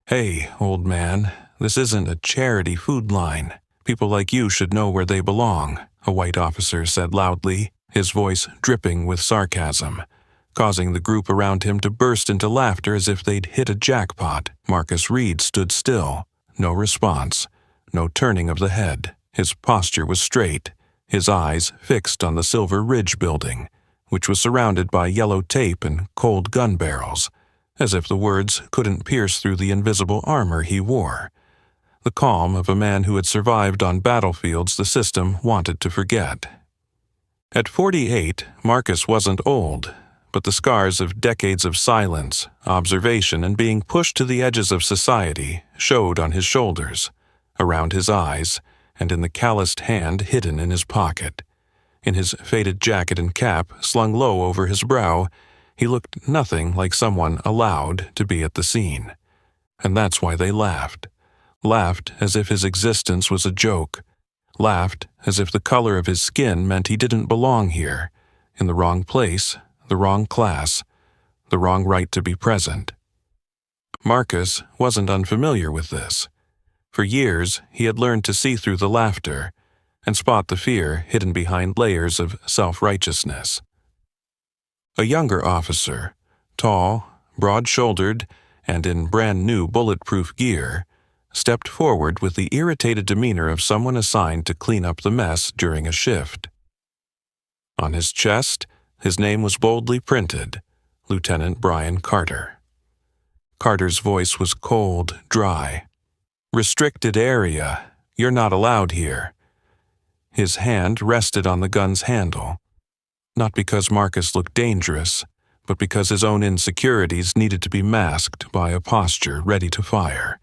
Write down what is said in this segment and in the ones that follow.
Hey, old man, this isn't a charity food line. People like you should know where they belong, a white officer said loudly, his voice dripping with sarcasm, causing the group around him to burst into laughter as if they'd hit a jackpot. Marcus Reed stood still, no response, no turning of the head. His posture was straight, his eyes fixed on the Silver Ridge building, which was surrounded by yellow tape and cold gun barrels, as if the words couldn't pierce through the invisible armor he wore. The calm of a man who had survived on battlefields the system wanted to forget. At 48, Marcus wasn't old, but the scars of decades of silence, observation, and being pushed to the edges of society showed on his shoulders, around his eyes, and in the calloused hand hidden in his pocket. In his faded jacket and cap slung low over his brow, he looked nothing like someone allowed to be at the scene. And that's why they laughed. Laughed as if his existence was a joke. Laughed as if the color of his skin meant he didn't belong here, in the wrong place, the wrong class, the wrong right to be present. Marcus wasn't unfamiliar with this. For years, he had learned to see through the laughter and spot the fear hidden behind layers of self-righteousness. A younger officer, tall, broad-shouldered, and in brand-new bulletproof gear, stepped forward with the irritated demeanor of someone assigned to clean up the mess during a shift. On his chest, his name was boldly printed, Lieutenant Brian Carter. Carter's voice was cold, dry. "Restricted area. You're not allowed here." His hand rested on the gun's handle, not because Marcus looked dangerous, but because his own insecurities needed to be masked by a posture ready to fire.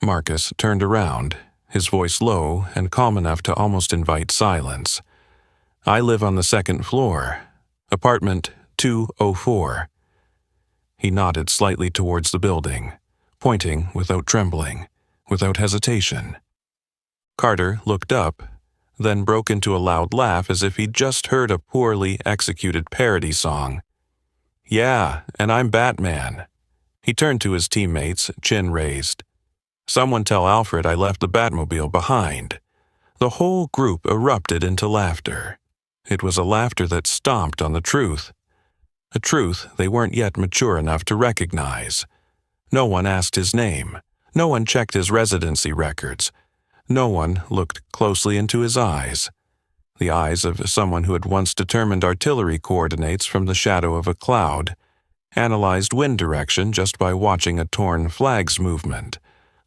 Marcus turned around, his voice low and calm enough to almost invite silence. "I live on the second floor, apartment 204. He nodded slightly towards the building, pointing without trembling, without hesitation. Carter looked up, then broke into a loud laugh as if he'd just heard a poorly executed parody song. "Yeah, and I'm Batman." He turned to his teammates, chin raised. "Someone tell Alfred I left the Batmobile behind." The whole group erupted into laughter. It was a laughter that stomped on the truth, a truth they weren't yet mature enough to recognize. No one asked his name. No one checked his residency records. No one looked closely into his eyes, the eyes of someone who had once determined artillery coordinates from the shadow of a cloud, analyzed wind direction just by watching a torn flag's movement,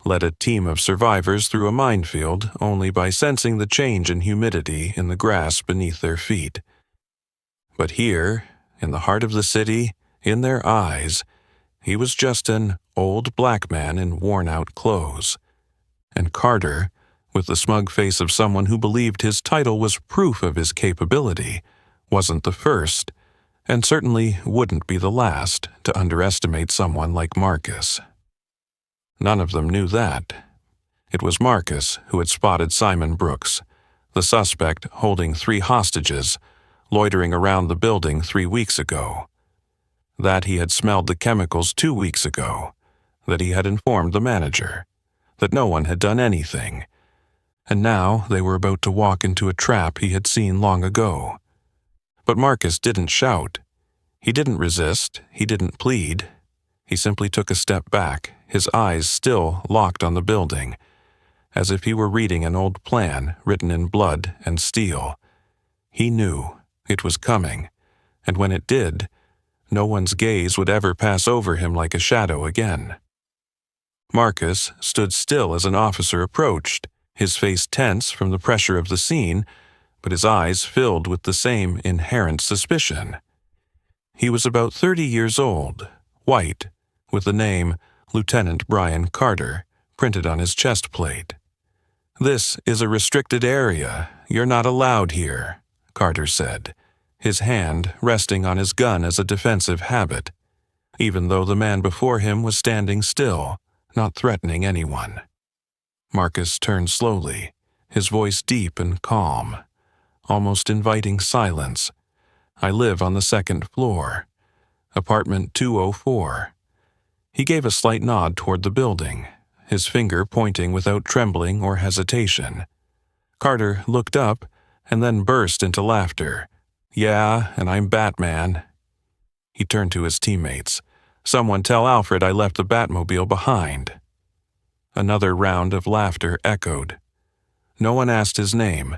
led a team of survivors through a minefield only by sensing the change in humidity in the grass beneath their feet. But here, in the heart of the city, in their eyes, he was just an old black man in worn-out clothes. And Carter, with the smug face of someone who believed his title was proof of his capability, wasn't the first, and certainly wouldn't be the last, to underestimate someone like Marcus. None of them knew that. It was Marcus who had spotted Simon Brooks, the suspect holding 3 hostages, loitering around the building 3 weeks ago. That he had smelled the chemicals 2 weeks ago, that he had informed the manager, that no one had done anything, and now they were about to walk into a trap he had seen long ago. But Marcus didn't shout. He didn't resist. He didn't plead. He simply took a step back, his eyes still locked on the building, as if he were reading an old plan written in blood and steel. He knew it was coming, and when it did, no one's gaze would ever pass over him like a shadow again. Marcus stood still as an officer approached, his face tense from the pressure of the scene, but his eyes filled with the same inherent suspicion. He was about 30 years old, white, with the name Lieutenant Brian Carter printed on his chest plate. "This is a restricted area. You're not allowed here," Carter said, his hand resting on his gun as a defensive habit, even though the man before him was standing still, not threatening anyone. Marcus turned slowly, his voice deep and calm, almost inviting silence. "I live on the second floor, apartment 204. He gave a slight nod toward the building, his finger pointing without trembling or hesitation. Carter looked up and then burst into laughter. "Yeah, and I'm Batman." He turned to his teammates. "Someone tell Alfred I left the Batmobile behind." Another round of laughter echoed. No one asked his name.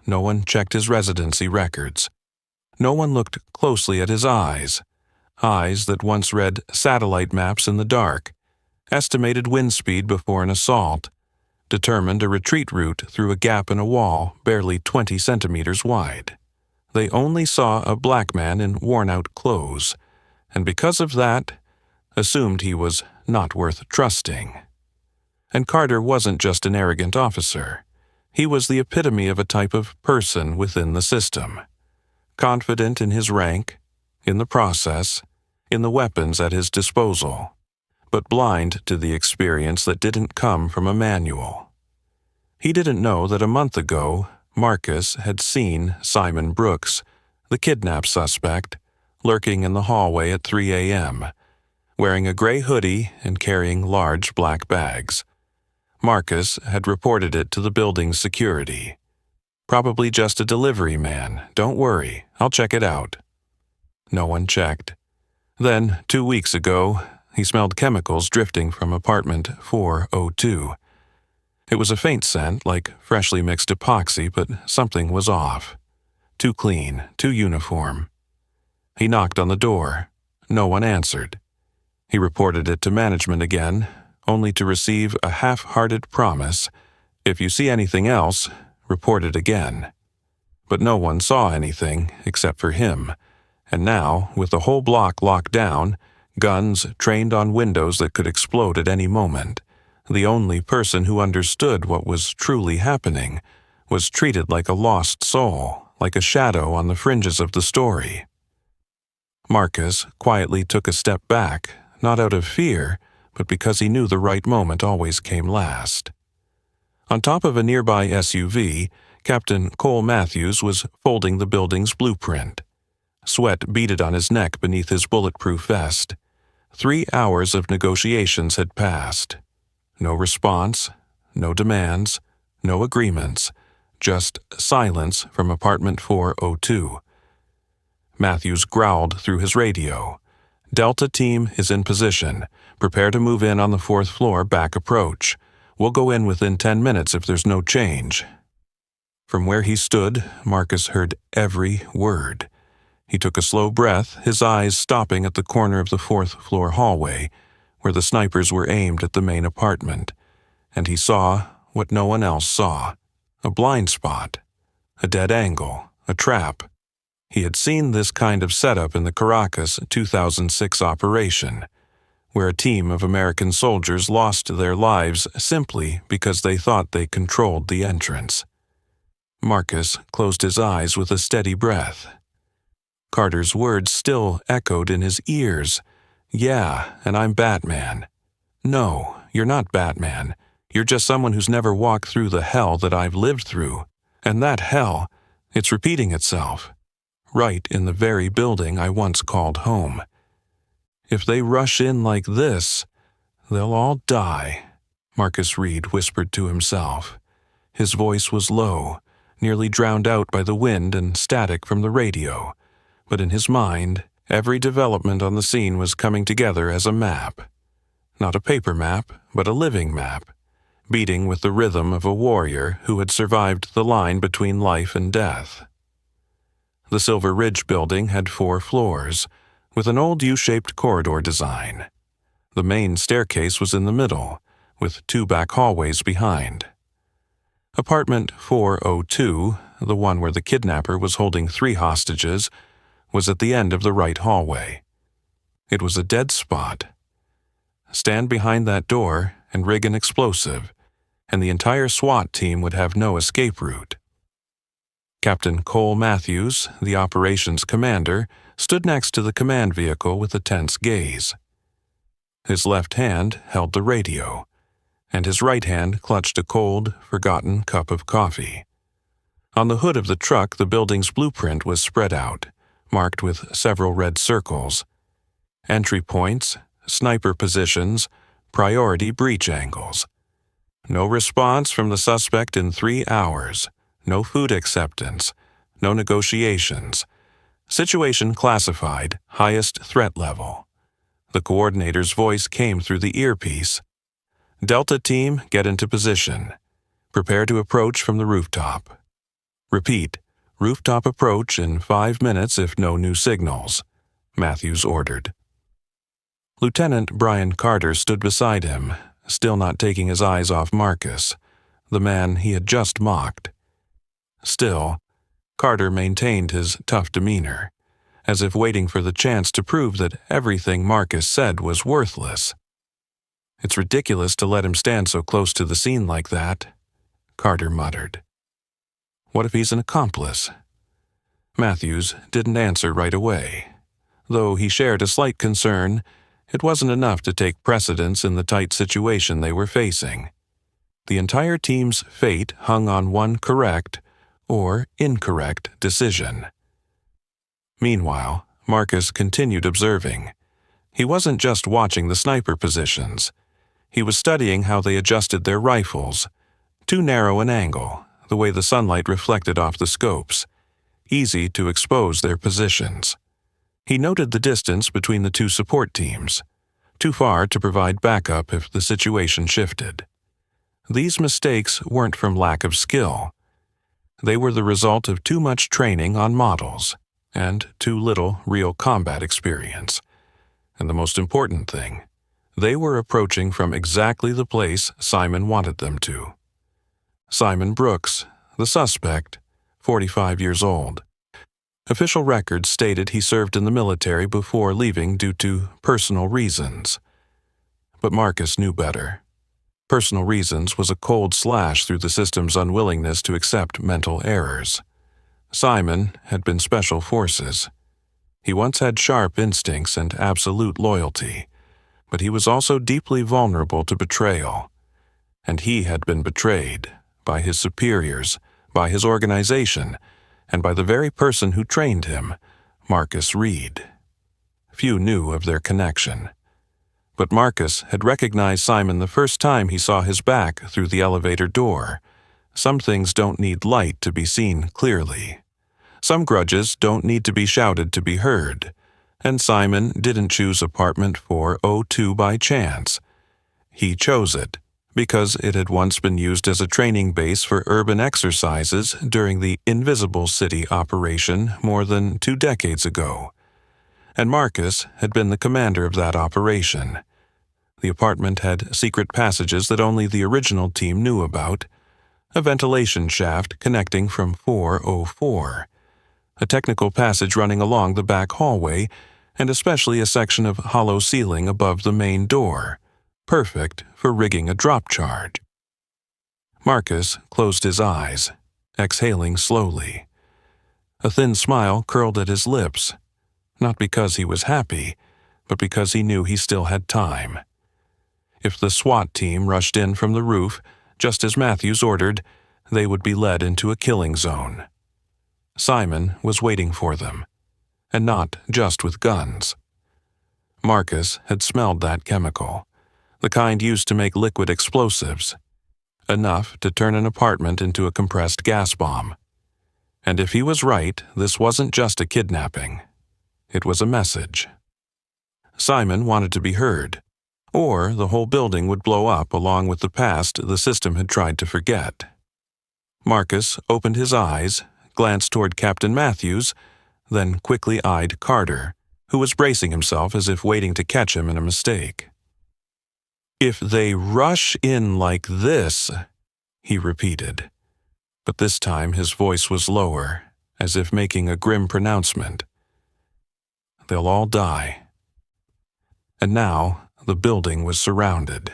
No one checked his residency records. No one looked closely at his eyes that once read satellite maps in the dark, estimated wind speed before an assault, determined a retreat route through a gap in a wall barely 20 centimeters wide. They only saw a black man in worn-out clothes, and because of that, assumed he was not worth trusting. And Carter wasn't just an arrogant officer. He was the epitome of a type of person within the system. Confident in his rank, in the process, in the weapons at his disposal, but blind to the experience that didn't come from a manual. He didn't know that a month ago, Marcus had seen Simon Brooks, the kidnap suspect, lurking in the hallway at 3 a.m., wearing a gray hoodie and carrying large black bags. Marcus had reported it to the building's security. "Probably just a delivery man. Don't worry, I'll check it out." No one checked. Then, 2 weeks ago, he smelled chemicals drifting from apartment 402. It was a faint scent, like freshly mixed epoxy, but something was off. Too clean, too uniform. He knocked on the door. No one answered. He reported it to management again, only to receive a half-hearted promise, "If you see anything else, report it again." But no one saw anything except for him, and now, with the whole block locked down, guns trained on windows that could explode at any moment, the only person who understood what was truly happening was treated like a lost soul, like a shadow on the fringes of the story. Marcus quietly took a step back, not out of fear, but because he knew the right moment always came last. On top of a nearby SUV, Captain Cole Matthews was folding the building's blueprint. Sweat beaded on his neck beneath his bulletproof vest. 3 hours of negotiations had passed. No response, no demands, no agreements, just silence from apartment 402. Matthews growled through his radio. "Delta team is in position. Prepare to move in on the 4th floor back approach. We'll go in within 10 minutes if there's no change." From where he stood, Marcus heard every word. He took a slow breath, his eyes stopping at the corner of the 4th floor hallway, where the snipers were aimed at the main apartment, and he saw what no one else saw: a blind spot, a dead angle, a trap. He had seen this kind of setup in the Caracas 2006 operation, where a team of American soldiers lost their lives simply because they thought they controlled the entrance. Marcus closed his eyes with a steady breath. Carter's words still echoed in his ears. "Yeah, and I'm Batman." "No, you're not Batman. You're just someone who's never walked through the hell that I've lived through. And that hell, it's repeating itself. Right in the very building I once called home. If they rush in like this, they'll all die," Marcus Reed whispered to himself. His voice was low, nearly drowned out by the wind and static from the radio, but in his mind, every development on the scene was coming together as a map. Not a paper map, but a living map, beating with the rhythm of a warrior who had survived the line between life and death. The Silver Ridge building had 4 floors, with an old U-shaped corridor design. The main staircase was in the middle, with 2 back hallways behind. Apartment 402, the one where the kidnapper was holding 3 hostages, was at the end of the right hallway. It was a dead spot. Stand behind that door and rig an explosive, and the entire SWAT team would have no escape route. Captain Cole Matthews, the operations commander, stood next to the command vehicle with a tense gaze. His left hand held the radio, and his right hand clutched a cold, forgotten cup of coffee. On the hood of the truck, the building's blueprint was spread out, marked with several red circles. Entry points, sniper positions, priority breach angles. No response from the suspect in 3 hours. No food acceptance. No negotiations. Situation classified, highest threat level. The coordinator's voice came through the earpiece. Delta Team, get into position. Prepare to approach from the rooftop. Repeat, rooftop approach in 5 minutes if no new signals, Matthews ordered. Lieutenant Brian Carter stood beside him, still not taking his eyes off Marcus, the man he had just mocked. Still, Carter maintained his tough demeanor, as if waiting for the chance to prove that everything Marcus said was worthless. It's ridiculous to let him stand so close to the scene like that, Carter muttered. What if he's an accomplice? Matthews didn't answer right away. Though he shared a slight concern, it wasn't enough to take precedence in the tight situation they were facing. The entire team's fate hung on one correct or incorrect decision. Meanwhile, Marcus continued observing. He wasn't just watching the sniper positions. He was studying how they adjusted their rifles. Too narrow an angle, the way the sunlight reflected off the scopes. Easy to expose their positions. He noted the distance between the two support teams. Too far to provide backup if the situation shifted. These mistakes weren't from lack of skill. They were the result of too much training on models and too little real combat experience. And the most important thing, they were approaching from exactly the place Simon wanted them to. Simon Brooks, the suspect, 45 years old. Official records stated he served in the military before leaving due to personal reasons. But Marcus knew better. Personal reasons was a cold slash through the system's unwillingness to accept mental errors. Simon had been Special Forces. He once had sharp instincts and absolute loyalty, but he was also deeply vulnerable to betrayal. And he had been betrayed by his superiors, by his organization, and by the very person who trained him, Marcus Reed. Few knew of their connection. But Marcus had recognized Simon the first time he saw his back through the elevator door. Some things don't need light to be seen clearly. Some grudges don't need to be shouted to be heard. And Simon didn't choose apartment 402 by chance. He chose it because it had once been used as a training base for urban exercises during the Invisible City operation more than 2 decades ago. And Marcus had been the commander of that operation. The apartment had secret passages that only the original team knew about, a ventilation shaft connecting from 404, a technical passage running along the back hallway, and especially a section of hollow ceiling above the main door, perfect for rigging a drop charge. Marcus closed his eyes, exhaling slowly. A thin smile curled at his lips, not because he was happy, but because he knew he still had time. If the SWAT team rushed in from the roof, just as Matthews ordered, they would be led into a killing zone. Simon was waiting for them, and not just with guns. Marcus had smelled that chemical, the kind used to make liquid explosives, enough to turn an apartment into a compressed gas bomb. And if he was right, this wasn't just a kidnapping. It was a message. Simon wanted to be heard, or the whole building would blow up along with the past the system had tried to forget. Marcus opened his eyes, glanced toward Captain Matthews, then quickly eyed Carter, who was bracing himself as if waiting to catch him in a mistake. "If they rush in like this," he repeated, but this time his voice was lower, as if making a grim pronouncement. "They'll all die." And now the building was surrounded.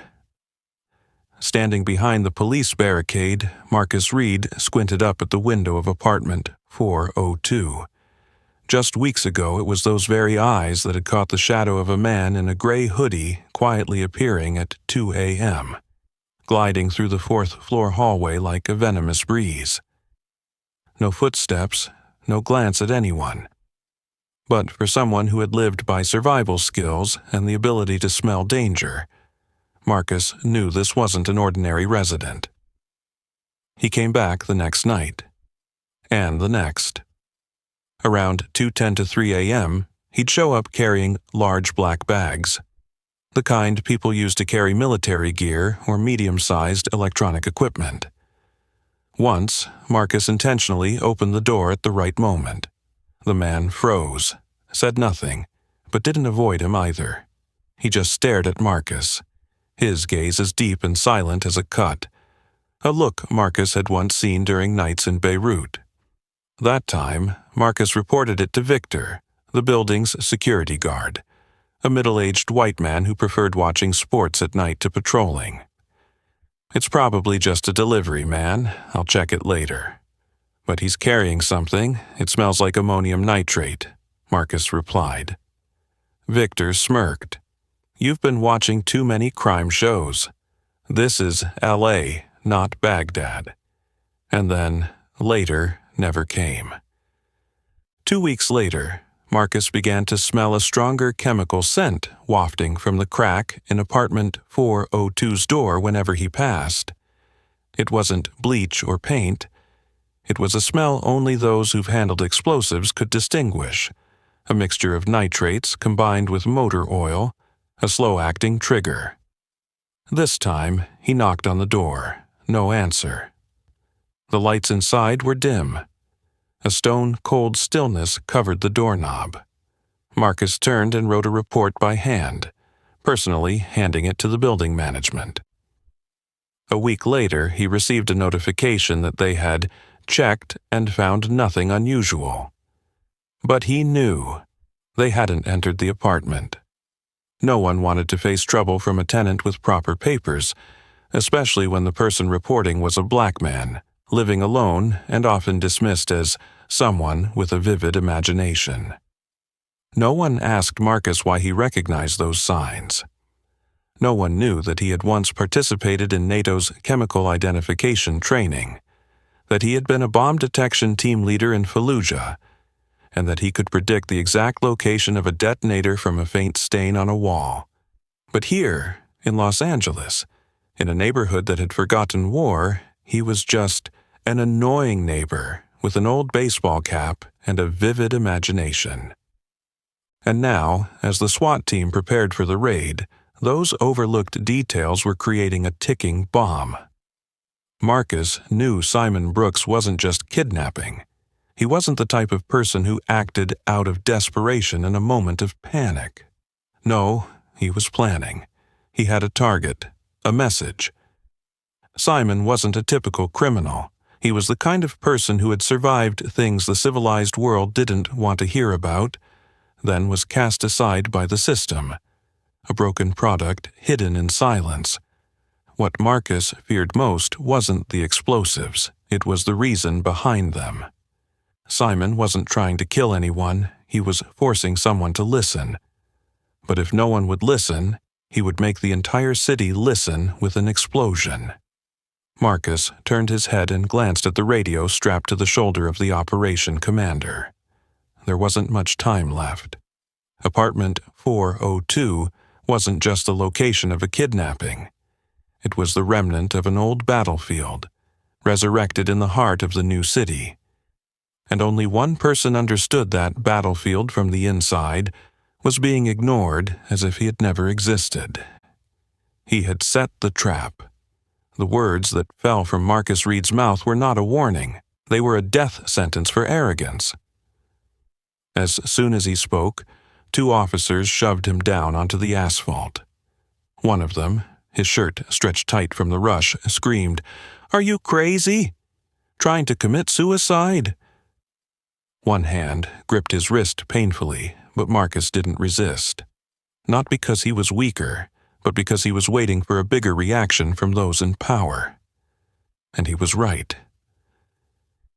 Standing behind the police barricade, Marcus Reed squinted up at the window of apartment 402. Just weeks ago, it was those very eyes that had caught the shadow of a man in a gray hoodie quietly appearing at 2 a.m., gliding through the 4th-floor hallway like a venomous breeze. No footsteps, no glance at anyone. but for someone who had lived by survival skills and the ability to smell danger, Marcus knew this wasn't an ordinary resident. He came back the next night, and the next. Around 2:10 to 3 a.m., he'd show up carrying large black bags, the kind people use to carry military gear or medium-sized electronic equipment. Once, Marcus intentionally opened the door at the right moment. The man froze, said nothing, but didn't avoid him either. He just stared at Marcus, his gaze as deep and silent as a cut, a look Marcus had once seen during nights in Beirut. That time, Marcus reported it to Victor, the building's security guard, a middle-aged white man who preferred watching sports at night to patrolling. "It's probably just a delivery man. I'll check it later. But he's carrying something. It smells like ammonium nitrate," Marcus replied. Victor smirked. "You've been watching too many crime shows. This is L.A., not Baghdad." And then, later, never came. 2 weeks later, Marcus began to smell a stronger chemical scent wafting from the crack in apartment 402's door whenever he passed. It wasn't bleach or paint. It was a smell only those who've handled explosives could distinguish, a mixture of nitrates combined with motor oil, a slow-acting trigger. This time, he knocked on the door. No answer. The lights inside were dim. A stone-cold stillness covered the doorknob. Marcus turned and wrote a report by hand, personally handing it to the building management. A week later, he received a notification that they had checked and found nothing unusual. But he knew they hadn't entered the apartment. No one wanted to face trouble from a tenant with proper papers, especially when the person reporting was a black man, living alone and often dismissed as someone with a vivid imagination. No one asked Marcus why he recognized those signs. No one knew that he had once participated in NATO's chemical identification training, that he had been a bomb detection team leader in Fallujah, and that he could predict the exact location of a detonator from a faint stain on a wall. But here, in Los Angeles, in a neighborhood that had forgotten war, he was just an annoying neighbor with an old baseball cap and a vivid imagination. And now, as the SWAT team prepared for the raid, those overlooked details were creating a ticking bomb. Marcus knew Simon Brooks wasn't just kidnapping. He wasn't the type of person who acted out of desperation in a moment of panic. No, he was planning. He had a target, a message. Simon wasn't a typical criminal. He was the kind of person who had survived things the civilized world didn't want to hear about, then was cast aside by the system. A broken product hidden in silence. What Marcus feared most wasn't the explosives, it was the reason behind them. Simon wasn't trying to kill anyone, he was forcing someone to listen. But if no one would listen, he would make the entire city listen with an explosion. Marcus turned his head and glanced at the radio strapped to the shoulder of the operation commander. There wasn't much time left. Apartment 402 wasn't just the location of a kidnapping. It was the remnant of an old battlefield, resurrected in the heart of the new city. And only one person understood that battlefield from the inside was being ignored as if he had never existed. He had set the trap. The words that fell from Marcus Reed's mouth were not a warning. They were a death sentence for arrogance. As soon as he spoke, 2 officers shoved him down onto the asphalt. One of them, his shirt stretched tight from the rush, screamed, "Are you crazy? Trying to commit suicide?" One hand gripped his wrist painfully, but Marcus didn't resist. Not because he was weaker, but because he was waiting for a bigger reaction from those in power. And he was right.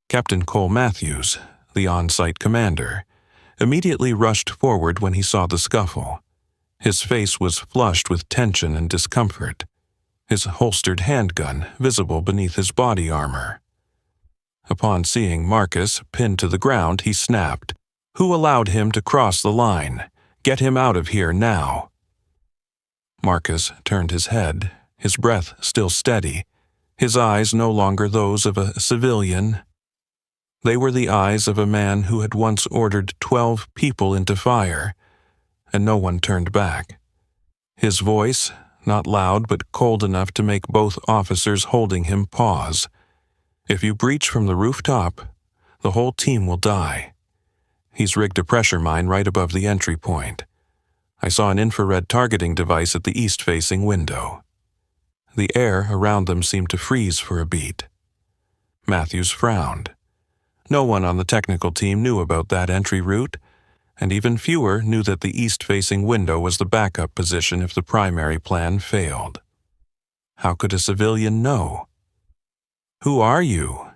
Captain Cole Matthews, the on-site commander, immediately rushed forward when he saw the scuffle. His face was flushed with tension and discomfort, his holstered handgun visible beneath his body armor. Upon seeing Marcus pinned to the ground, he snapped, Who allowed him to cross the line? Get him out of here now." Marcus turned his head, his breath still steady, his eyes no longer those of a civilian. They were the eyes of a man who had once ordered 12 people into fire, and no one turned back. His voice, not loud but cold enough to make both officers holding him pause. "If you breach from the rooftop, the whole team will die. He's rigged a pressure mine right above the entry point. I saw an infrared targeting device at the east-facing window." The air around them seemed to freeze for a beat. Matthews frowned. No one on the technical team knew about that entry route, and even fewer knew that the east-facing window was the backup position if the primary plan failed. How could a civilian know? "Who are you?"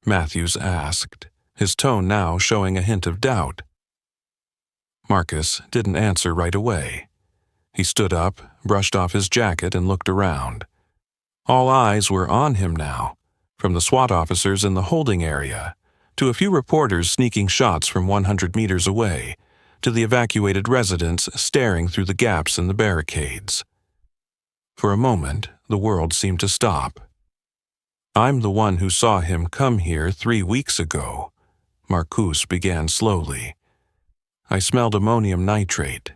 Matthews asked, his tone now showing a hint of doubt. Marcus didn't answer right away. He stood up, brushed off his jacket, and looked around. All eyes were on him now, from the SWAT officers in the holding area, to a few reporters sneaking shots from 100 meters away, to the evacuated residents staring through the gaps in the barricades. For a moment, the world seemed to stop. "I'm the one who saw him come here 3 weeks ago," Marcus began slowly. "I smelled ammonium nitrate.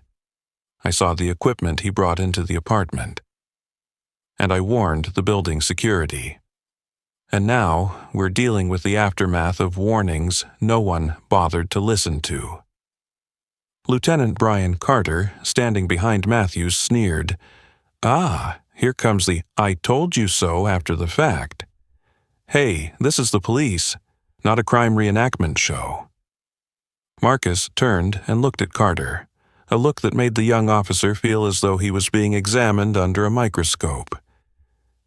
I saw the equipment he brought into the apartment. And I warned the building security. And now we're dealing with the aftermath of warnings no one bothered to listen to." Lieutenant Brian Carter, standing behind Matthews, sneered, "Ah, here comes the 'I told you so' after the fact. Hey, this is the police, not a crime reenactment show." Marcus turned and looked at Carter, a look that made the young officer feel as though he was being examined under a microscope.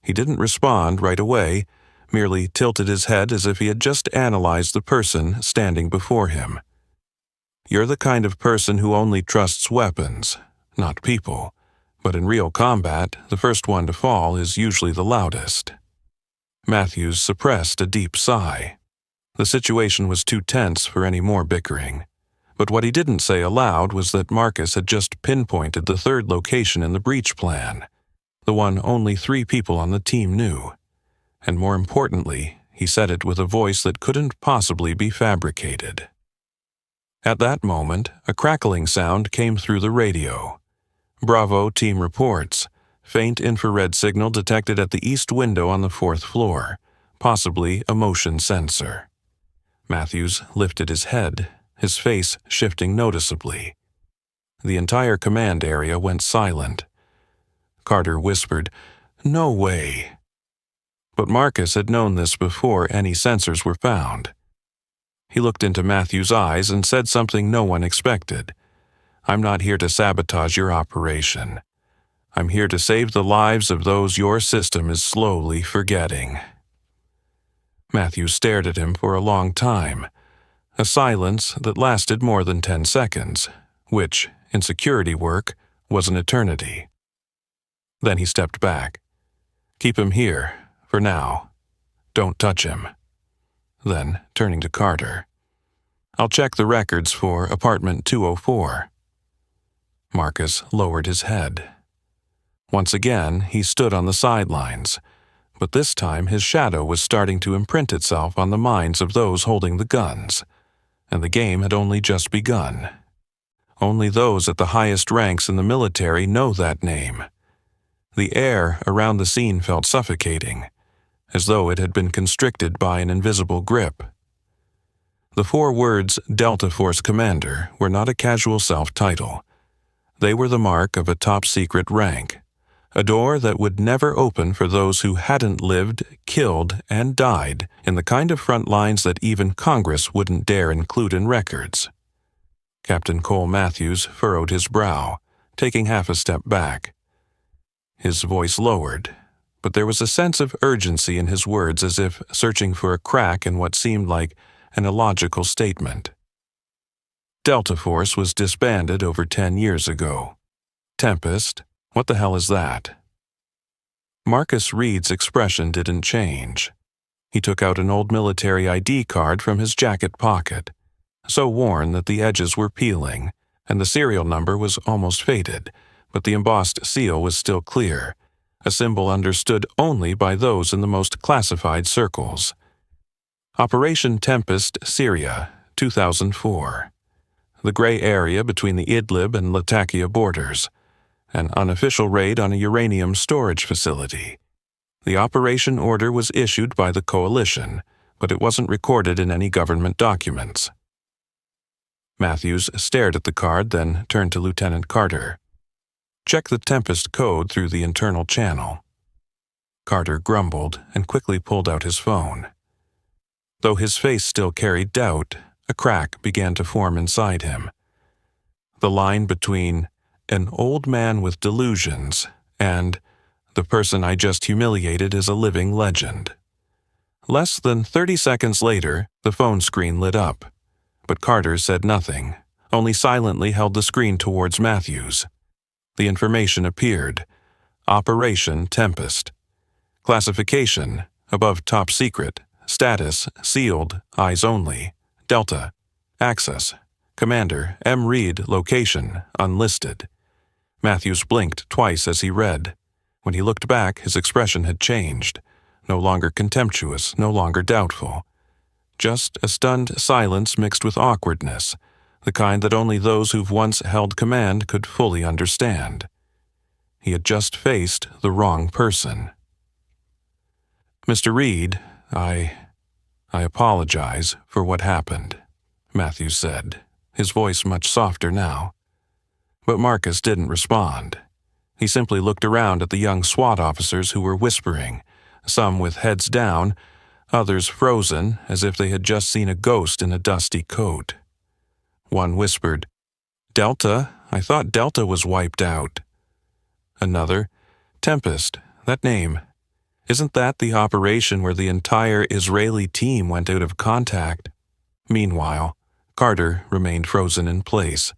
He didn't respond right away, merely tilted his head as if he had just analyzed the person standing before him. "You're the kind of person who only trusts weapons, not people, but in real combat, the first one to fall is usually the loudest." Matthews suppressed a deep sigh. The situation was too tense for any more bickering. But what he didn't say aloud was that Marcus had just pinpointed the third location in the breach plan, the one only 3 people on the team knew. And more importantly, he said it with a voice that couldn't possibly be fabricated. At that moment, a crackling sound came through the radio. "Bravo team reports. Faint infrared signal detected at the east window on the 4th floor, possibly a motion sensor." Matthews lifted his head, his face shifting noticeably. The entire command area went silent. Carter whispered, "No way." But Marcus had known this before any sensors were found. He looked into Matthews' eyes and said something no one expected. "I'm not here to sabotage your operation. I'm here to save the lives of those your system is slowly forgetting." Matthews stared at him for a long time, a silence that lasted more than 10 seconds, which, in security work, was an eternity. Then he stepped back. "Keep him here, for now. Don't touch him." Then, turning to Carter, "I'll check the records for apartment 204. Marcus lowered his head. Once again, he stood on the sidelines, but this time his shadow was starting to imprint itself on the minds of those holding the guns, and the game had only just begun. Only those at the highest ranks in the military know that name. The air around the scene felt suffocating, as though it had been constricted by an invisible grip. The 4 words Delta Force Commander were not a casual self-title. They were the mark of a top-secret rank, a door that would never open for those who hadn't lived, killed, and died in the kind of front lines that even Congress wouldn't dare include in records. Captain Cole Matthews furrowed his brow, taking half a step back. His voice lowered, but there was a sense of urgency in his words, as if searching for a crack in what seemed like an illogical statement. Delta Force was disbanded over 10 years ago. Tempest, what the hell is that? Marcus Reed's expression didn't change. He took out an old military ID card from his jacket pocket, so worn that the edges were peeling, and the serial number was almost faded, but the embossed seal was still clear, a symbol understood only by those in the most classified circles. Operation Tempest, Syria, 2004. The gray area between the Idlib and Latakia borders. An unofficial raid on a uranium storage facility. The operation order was issued by the coalition, but it wasn't recorded in any government documents. Matthews stared at the card, then turned to Lieutenant Carter. Check the Tempest code through the internal channel. Carter grumbled and quickly pulled out his phone. Though his face still carried doubt, a crack began to form inside him. The line between "an old man with delusions" and "the person I just humiliated is a living legend." Less than 30 seconds later, the phone screen lit up, but Carter said nothing, only silently held the screen towards Matthews. The information appeared. Operation Tempest. Classification: above top secret. Status: sealed, eyes only. Delta. Access: Commander M. Reed. Location: unlisted. Matthews blinked twice as he read. When he looked back, his expression had changed. No longer contemptuous, no longer doubtful. Just a stunned silence mixed with awkwardness, the kind that only those who've once held command could fully understand. He had just faced the wrong person. "Mr. Reed, I apologize for what happened," Matthews said, his voice much softer now. But Marcus didn't respond. He simply looked around at the young SWAT officers who were whispering, some with heads down, others frozen as if they had just seen a ghost in a dusty coat. One whispered, "Delta? I thought Delta was wiped out." Another, "Tempest, that name. Isn't that the operation where the entire Israeli team went out of contact?" Meanwhile, Carter remained frozen in place.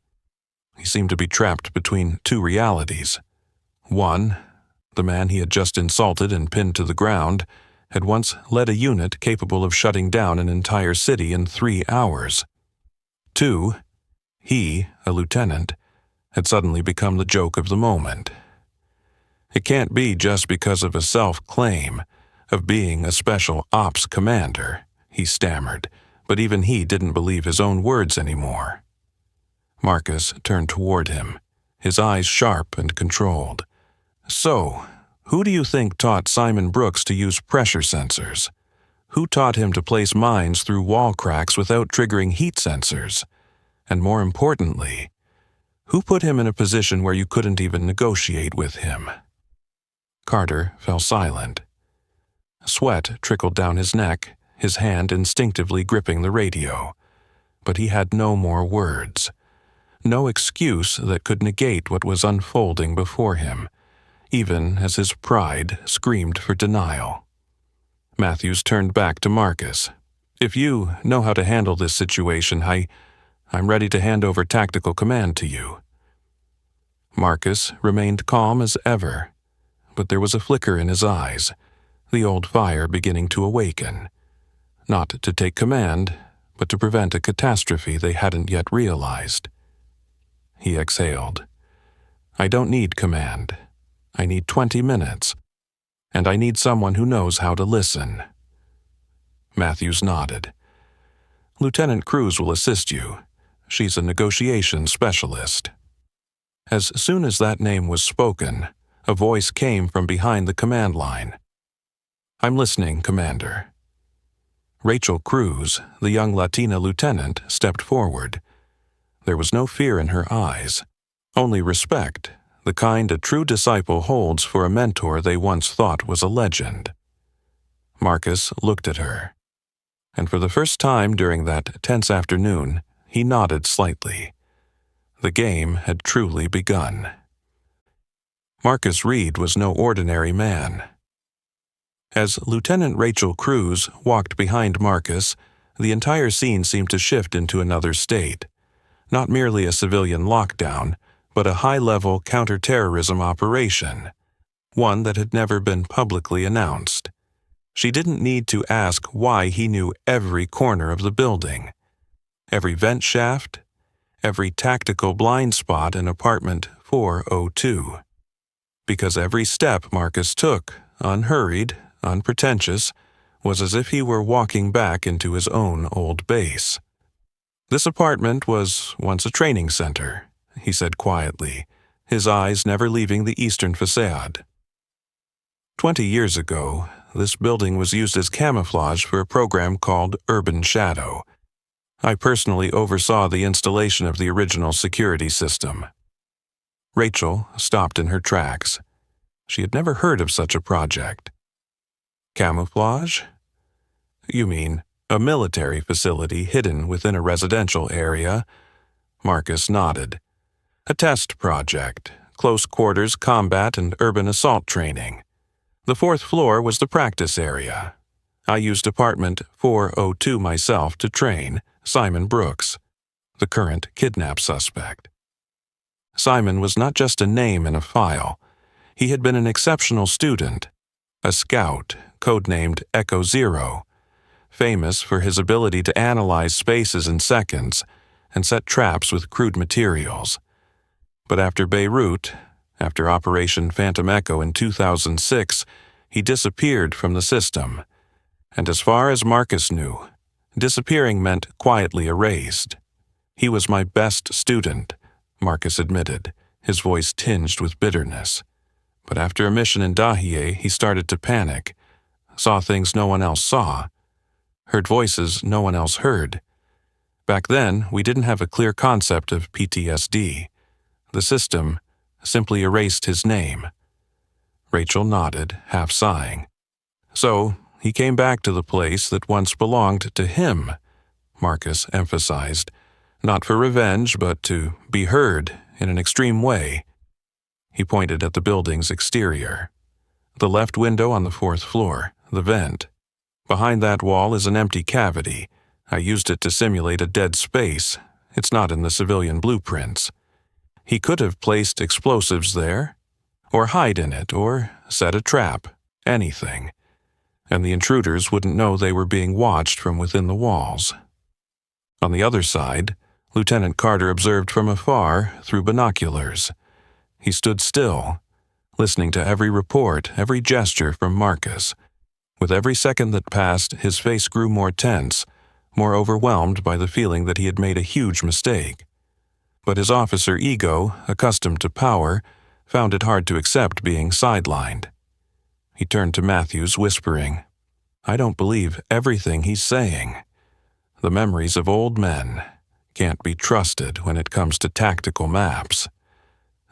He seemed to be trapped between two realities. One, the man he had just insulted and pinned to the ground, had once led a unit capable of shutting down an entire city in 3 hours. Two, he, a lieutenant, had suddenly become the joke of the moment. It can't be just because of a self-claim of being a special ops commander, he stammered, but even he didn't believe his own words anymore. Marcus turned toward him, his eyes sharp and controlled. "So, who do you think taught Simon Brooks to use pressure sensors? Who taught him to place mines through wall cracks without triggering heat sensors? And more importantly, who put him in a position where you couldn't even negotiate with him?" Carter fell silent. Sweat trickled down his neck, his hand instinctively gripping the radio. But he had no more words. No excuse that could negate what was unfolding before him, even as his pride screamed for denial. Matthews turned back to Marcus. "If you know how to handle this situation, I'm ready to hand over tactical command to you." Marcus remained calm as ever, but there was a flicker in his eyes, the old fire beginning to awaken. Not to take command, but to prevent a catastrophe they hadn't yet realized. He exhaled. "I don't need command. I need 20 minutes. And I need someone who knows how to listen." Matthews nodded. "Lieutenant Cruz will assist you. She's a negotiation specialist." As soon as that name was spoken, a voice came from behind the command line. "I'm listening, Commander." Rachel Cruz, the young Latina lieutenant, stepped forward. There was no fear in her eyes, only respect, the kind a true disciple holds for a mentor they once thought was a legend. Marcus looked at her, and for the first time during that tense afternoon, he nodded slightly. The game had truly begun. Marcus Reed was no ordinary man. As Lieutenant Rachel Cruz walked behind Marcus, the entire scene seemed to shift into another state. Not merely a civilian lockdown, but a high-level counterterrorism operation, one that had never been publicly announced. She didn't need to ask why he knew every corner of the building. every vent shaft, every tactical blind spot in apartment 402. Because every step Marcus took, unhurried, unpretentious, was as if he were walking back into his own old base. This apartment was once a training center, he said quietly, his eyes never leaving the eastern facade. 20 years ago, this building was used as camouflage for a program called Urban Shadow. I personally oversaw the installation of the original security system. Rachel stopped in her tracks. She had never heard of such a project. Camouflage? You mean a military facility hidden within a residential area? Marcus nodded. A test project, close quarters combat and urban assault training. The 4th floor was the practice area. I used apartment 402 myself to train Simon Brooks, the current kidnap suspect. Simon was not just a name in a file. He had been an exceptional student, a scout, codenamed Echo Zero, famous for his ability to analyze spaces in seconds and set traps with crude materials. But after Beirut, after Operation Phantom Echo in 2006, he disappeared from the system. And as far as Marcus knew, disappearing meant quietly erased. He was my best student, Marcus admitted, his voice tinged with bitterness. But after a mission in Dahiyeh, he started to panic, saw things no one else saw, heard voices no one else heard. Back then, we didn't have a clear concept of PTSD. The system simply erased his name. Rachel nodded, half sighing. So, he came back to the place that once belonged to him, Marcus emphasized, not for revenge, but to be heard in an extreme way. He pointed at the building's exterior. The left window on the 4th floor, the vent. Behind that wall is an empty cavity. I used it to simulate a dead space. It's not in the civilian blueprints. He could have placed explosives there, or hide in it, or set a trap, anything. And the intruders wouldn't know they were being watched from within the walls. On the other side, Lieutenant Carter observed from afar through binoculars. He stood still, listening to every report, every gesture from Marcus. With every second that passed, his face grew more tense, more overwhelmed by the feeling that he had made a huge mistake. But his officer ego, accustomed to power, found it hard to accept being sidelined. He turned to Matthews, whispering, "I don't believe everything he's saying. The memories of old men can't be trusted when it comes to tactical maps."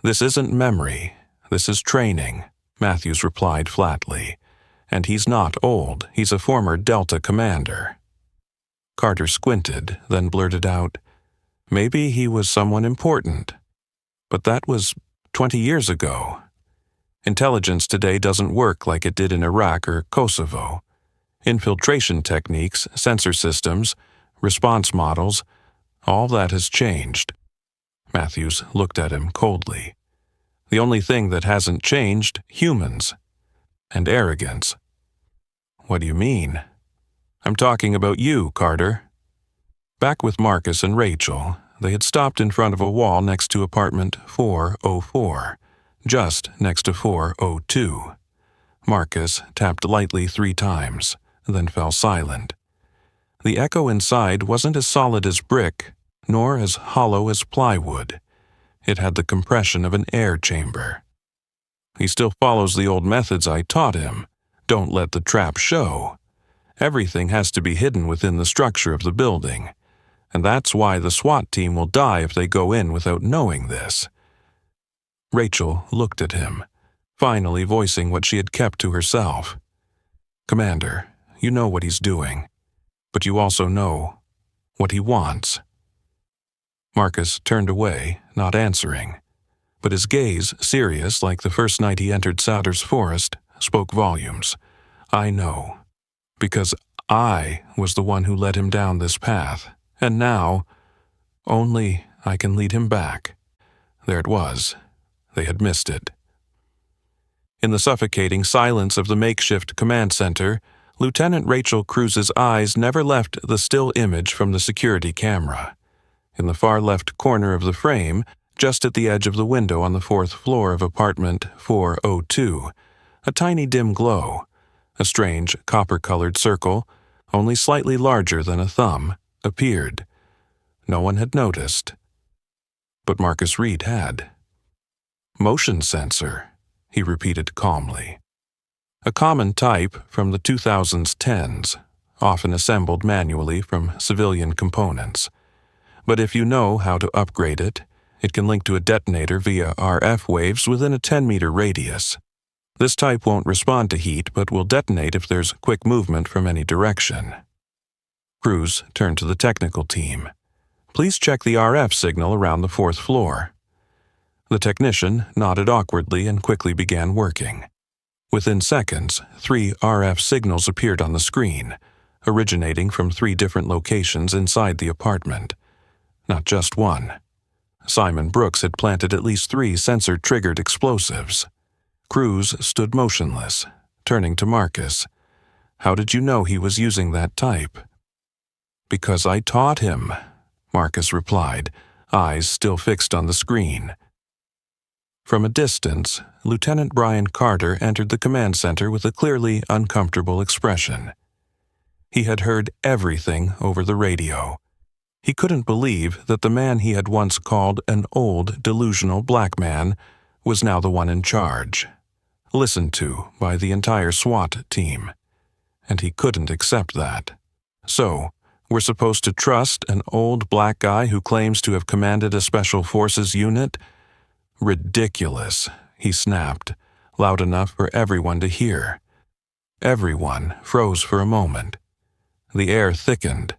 "This isn't memory, this is training," Matthews replied flatly. "And he's not old, he's a former Delta commander." Carter squinted, then blurted out, "Maybe he was someone important. But that was 20 years ago. Intelligence today doesn't work like it did in Iraq or Kosovo. Infiltration techniques, sensor systems, response models, all that has changed." Matthews looked at him coldly. "The only thing that hasn't changed, humans. And arrogance." "What do you mean?" "I'm talking about you, Carter." Back with Marcus and Rachel, they had stopped in front of a wall next to apartment 404, just next to 402. Marcus tapped lightly 3 times, then fell silent. The echo inside wasn't as solid as brick, nor as hollow as plywood. It had the compression of an air chamber. "He still follows the old methods I taught him. Don't let the trap show. Everything has to be hidden within the structure of the building. And that's why the SWAT team will die if they go in without knowing this." Rachel looked at him, finally voicing what she had kept to herself. "Commander, you know what he's doing, but you also know what he wants." Marcus turned away, not answering, but his gaze, serious like the first night he entered Souders Forest, spoke volumes. "I know, because I was the one who led him down this path, and now, only I can lead him back." There it was. They had missed it. In the suffocating silence of the makeshift command center, Lieutenant Rachel Cruz's eyes never left the still image from the security camera. In the far left corner of the frame, just at the edge of the window on the 4th floor of apartment 402, a tiny dim glow, a strange copper-colored circle, only slightly larger than a thumb, appeared. No one had noticed. But Marcus Reed had. "Motion sensor," he repeated calmly. A common type from the 2010s, often assembled manually from civilian components. But if you know how to upgrade it, it can link to a detonator via RF waves within a 10-meter radius. This type won't respond to heat but will detonate if there's quick movement from any direction. Cruz turned to the technical team. "Please check the RF signal around the 4th floor." The technician nodded awkwardly and quickly began working. Within seconds, 3 RF signals appeared on the screen, originating from 3 different locations inside the apartment. Not just one. Simon Brooks had planted at least 3 sensor-triggered explosives. Cruz stood motionless, turning to Marcus. "How did you know he was using that type?" "Because I taught him," Marcus replied, eyes still fixed on the screen. From a distance, Lieutenant Brian Carter entered the command center with a clearly uncomfortable expression. He had heard everything over the radio. He couldn't believe that the man he had once called an old, delusional black man was now the one in charge, listened to by the entire SWAT team. And he couldn't accept that. So, we're supposed to trust an old black guy who claims to have commanded a special forces unit? Ridiculous, he snapped, loud enough for everyone to hear. Everyone froze for a moment. The air thickened,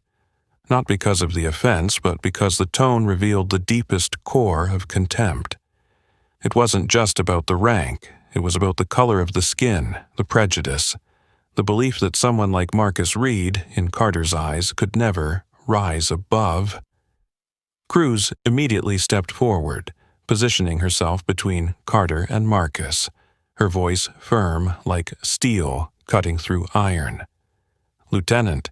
not because of the offense, but because the tone revealed the deepest core of contempt. It wasn't just about the rank, it was about the color of the skin, the prejudice, the belief that someone like Marcus Reed, in Carter's eyes, could never rise above. Cruz immediately stepped forward, positioning herself between Carter and Marcus, her voice firm like steel cutting through iron. "Lieutenant,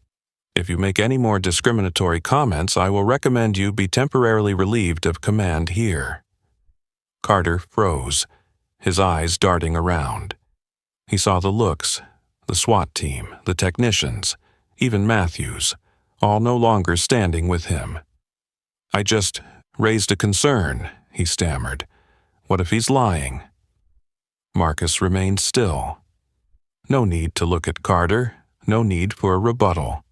if you make any more discriminatory comments, I will recommend you be temporarily relieved of command here." Carter froze, his eyes darting around. He saw the looks, the SWAT team, the technicians, even Matthews, all no longer standing with him. "I just raised a concern," he stammered. "What if he's lying?" Marcus remained still. No need to look at Carter, no need for a rebuttal.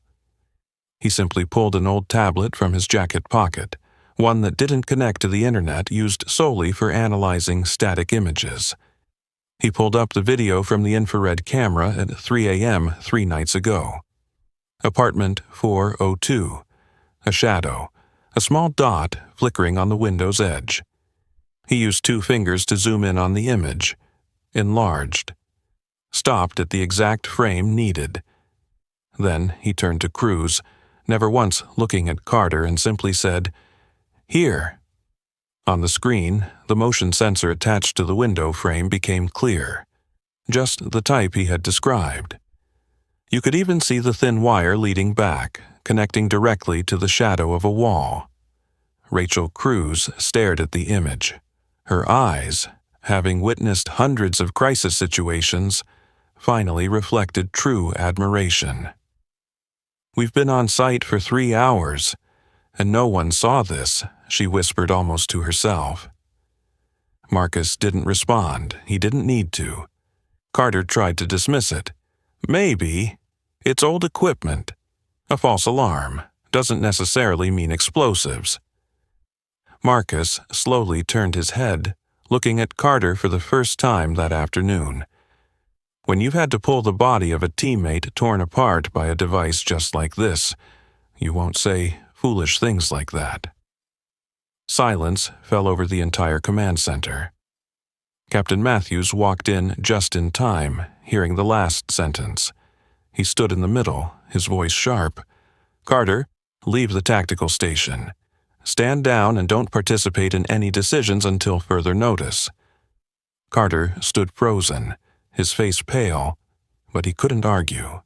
He simply pulled an old tablet from his jacket pocket, one that didn't connect to the internet, used solely for analyzing static images. He pulled up the video from the infrared camera at 3 a.m. 3 nights ago. Apartment 402. A shadow, a small dot flickering on the window's edge. He used 2 fingers to zoom in on the image, enlarged, stopped at the exact frame needed. Then he turned to Cruz, never once looking at Carter, and simply said, "Here." On the screen, the motion sensor attached to the window frame became clear, just the type he had described. You could even see the thin wire leading back, connecting directly to the shadow of a wall. Rachel Cruz stared at the image. Her eyes, having witnessed hundreds of crisis situations, finally reflected true admiration. "We've been on site for 3 hours, and no one saw this," she whispered almost to herself. Marcus didn't respond. He didn't need to. Carter tried to dismiss it. "Maybe. It's old equipment. A false alarm doesn't necessarily mean explosives." Marcus slowly turned his head, looking at Carter for the first time that afternoon. When you've had to pull the body of a teammate torn apart by a device just like this, you won't say foolish things like that. Silence fell over the entire command center. Captain Matthews walked in just in time, hearing the last sentence. He stood in the middle, his voice sharp. "Carter, leave the tactical station. Stand down and don't participate in any decisions until further notice." Carter stood frozen, his face pale, but he couldn't argue.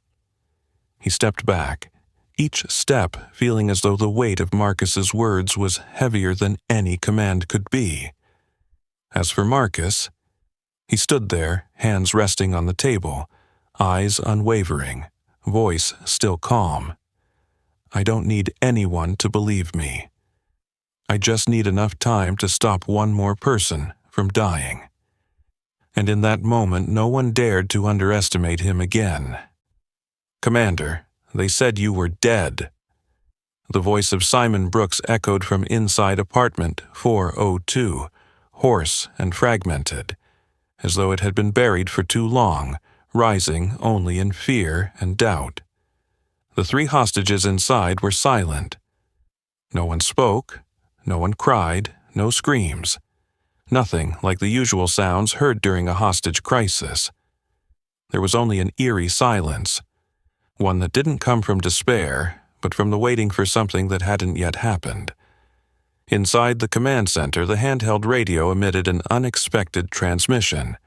He stepped back, each step feeling as though the weight of Marcus's words was heavier than any command could be. As for Marcus, he stood there, hands resting on the table, eyes unwavering, voice still calm. I don't need anyone to believe me. I just need enough time to stop one more person from dying. And in that moment, no one dared to underestimate him again. Commander, they said you were dead. The voice of Simon Brooks echoed from inside apartment 402, hoarse and fragmented, as though it had been buried for too long, rising only in fear and doubt. The 3 hostages inside were silent. No one spoke, no one cried, no screams. Nothing like the usual sounds heard during a hostage crisis. There was only an eerie silence, one that didn't come from despair, but from the waiting for something that hadn't yet happened. Inside the command center, the handheld radio emitted an unexpected transmission.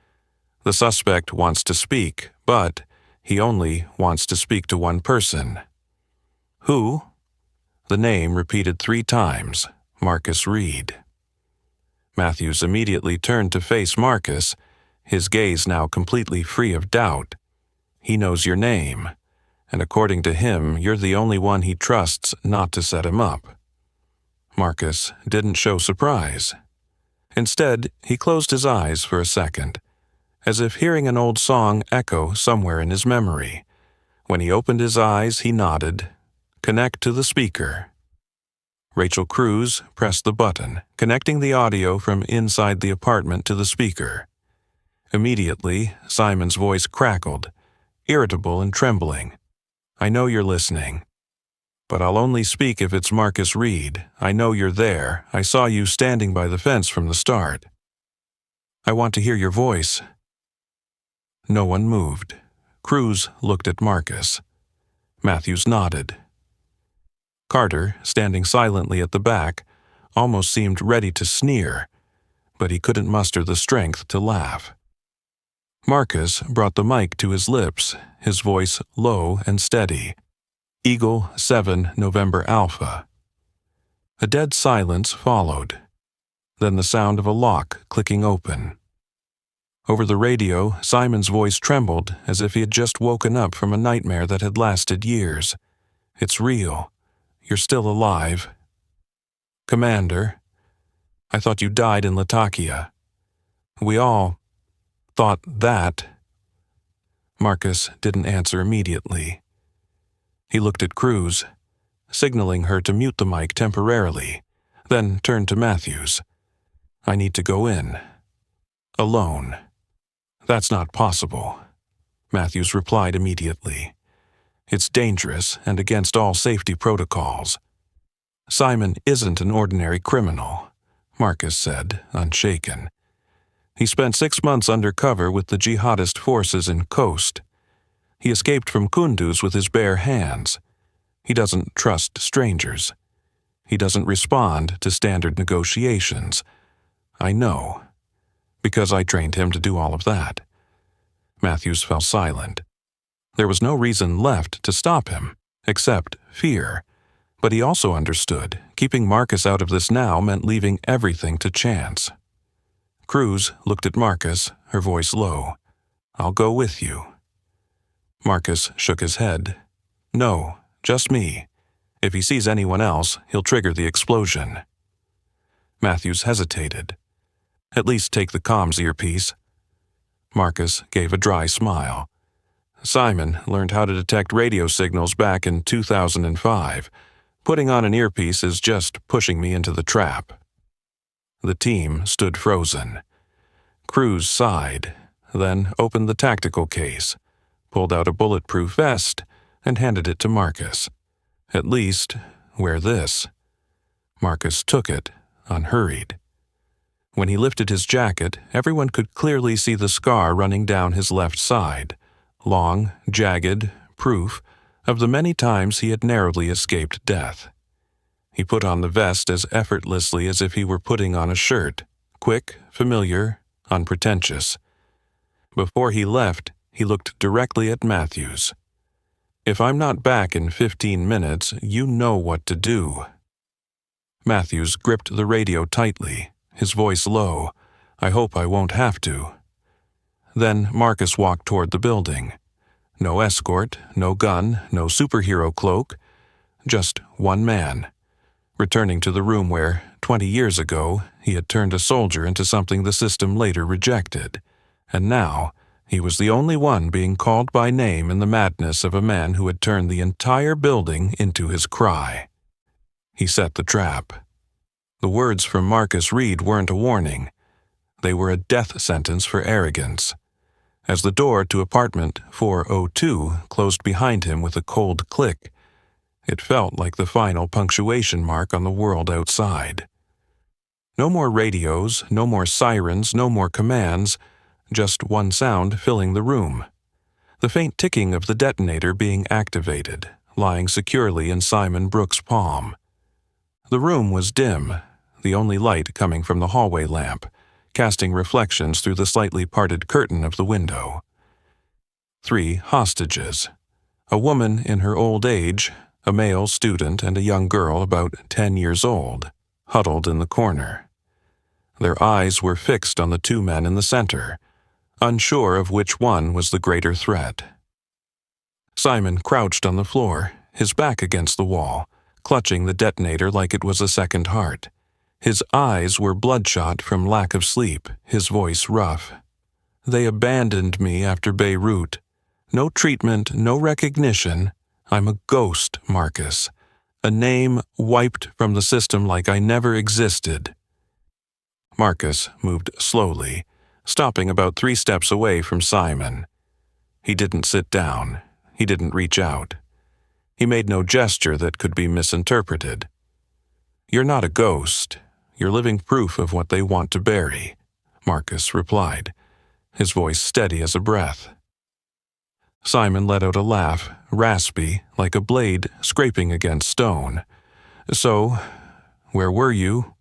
The suspect wants to speak, but he only wants to speak to one person. Who? The name repeated 3 times, Marcus Reed. Matthews immediately turned to face Marcus, his gaze now completely free of doubt. He knows your name, and according to him, you're the only one he trusts not to set him up. Marcus didn't show surprise. Instead, he closed his eyes for a second, as if hearing an old song echo somewhere in his memory. When he opened his eyes, he nodded, "Connect to the speaker." Rachel Cruz pressed the button, connecting the audio from inside the apartment to the speaker. Immediately, Simon's voice crackled, irritable and trembling. "I know you're listening. But I'll only speak if it's Marcus Reed. I know you're there. I saw you standing by the fence from the start. I want to hear your voice." No one moved. Cruz looked at Marcus. Matthews nodded. Carter, standing silently at the back, almost seemed ready to sneer, but he couldn't muster the strength to laugh. Marcus brought the mic to his lips, his voice low and steady. Eagle 7 November Alpha. A dead silence followed, then the sound of a lock clicking open. Over the radio, Simon's voice trembled as if he had just woken up from a nightmare that had lasted years. "It's real. You're still alive. Commander, I thought you died in Latakia. We all thought that." Marcus didn't answer immediately. He looked at Cruz, signaling her to mute the mic temporarily, then turned to Matthews. "I need to go in. Alone." "That's not possible," Matthews replied immediately. "It's dangerous and against all safety protocols." "Simon isn't an ordinary criminal," Marcus said, unshaken. "He spent 6 months undercover with the jihadist forces in Khost. He escaped from Kunduz with his bare hands. He doesn't trust strangers. He doesn't respond to standard negotiations. I know, because I trained him to do all of that." Matthews fell silent. There was no reason left to stop him, except fear. But he also understood keeping Marcus out of this now meant leaving everything to chance. Cruz looked at Marcus, her voice low. "I'll go with you." Marcus shook his head. "No, just me. If he sees anyone else, he'll trigger the explosion." Matthews hesitated. "At least take the comms earpiece." Marcus gave a dry smile. "Simon learned how to detect radio signals back in 2005. Putting on an earpiece is just pushing me into the trap." The team stood frozen. Cruz sighed, then opened the tactical case, pulled out a bulletproof vest, and handed it to Marcus. "At least, wear this." Marcus took it, unhurried. When he lifted his jacket, everyone could clearly see the scar running down his left side, long, jagged, proof of the many times he had narrowly escaped death. He put on the vest as effortlessly as if he were putting on a shirt, quick, familiar, unpretentious. Before he left, he looked directly at Matthews. If I'm not back in 15 minutes, you know what to do." Matthews gripped the radio tightly, his voice low. "I hope I won't have to." Then Marcus walked toward the building. No escort, no gun, no superhero cloak, just one man, returning to the room where, 20 years ago, he had turned a soldier into something the system later rejected. And now, he was the only one being called by name in the madness of a man who had turned the entire building into his cry. He set the trap. The words from Marcus Reed weren't a warning. They were a death sentence for arrogance. As the door to apartment 402 closed behind him with a cold click, it felt like the final punctuation mark on the world outside. No more radios, no more sirens, no more commands, just one sound filling the room. The faint ticking of the detonator being activated, lying securely in Simon Brooks' palm. The room was dim, the only light coming from the hallway lamp, casting reflections through the slightly parted curtain of the window. 3 hostages. A woman in her old age, a male student, and a young girl about 10 years old, huddled in the corner. Their eyes were fixed on the 2 men in the center, unsure of which one was the greater threat. Simon crouched on the floor, his back against the wall, clutching the detonator like it was a second heart. His eyes were bloodshot from lack of sleep, his voice rough. "They abandoned me after Beirut. No treatment, no recognition. I'm a ghost, Marcus. A name wiped from the system like I never existed." Marcus moved slowly, stopping about 3 steps away from Simon. He didn't sit down. He didn't reach out. He made no gesture that could be misinterpreted. "You're not a ghost. You're living proof of what they want to bury," Marcus replied, his voice steady as a breath. Simon let out a laugh, raspy, like a blade scraping against stone. "So, where were you?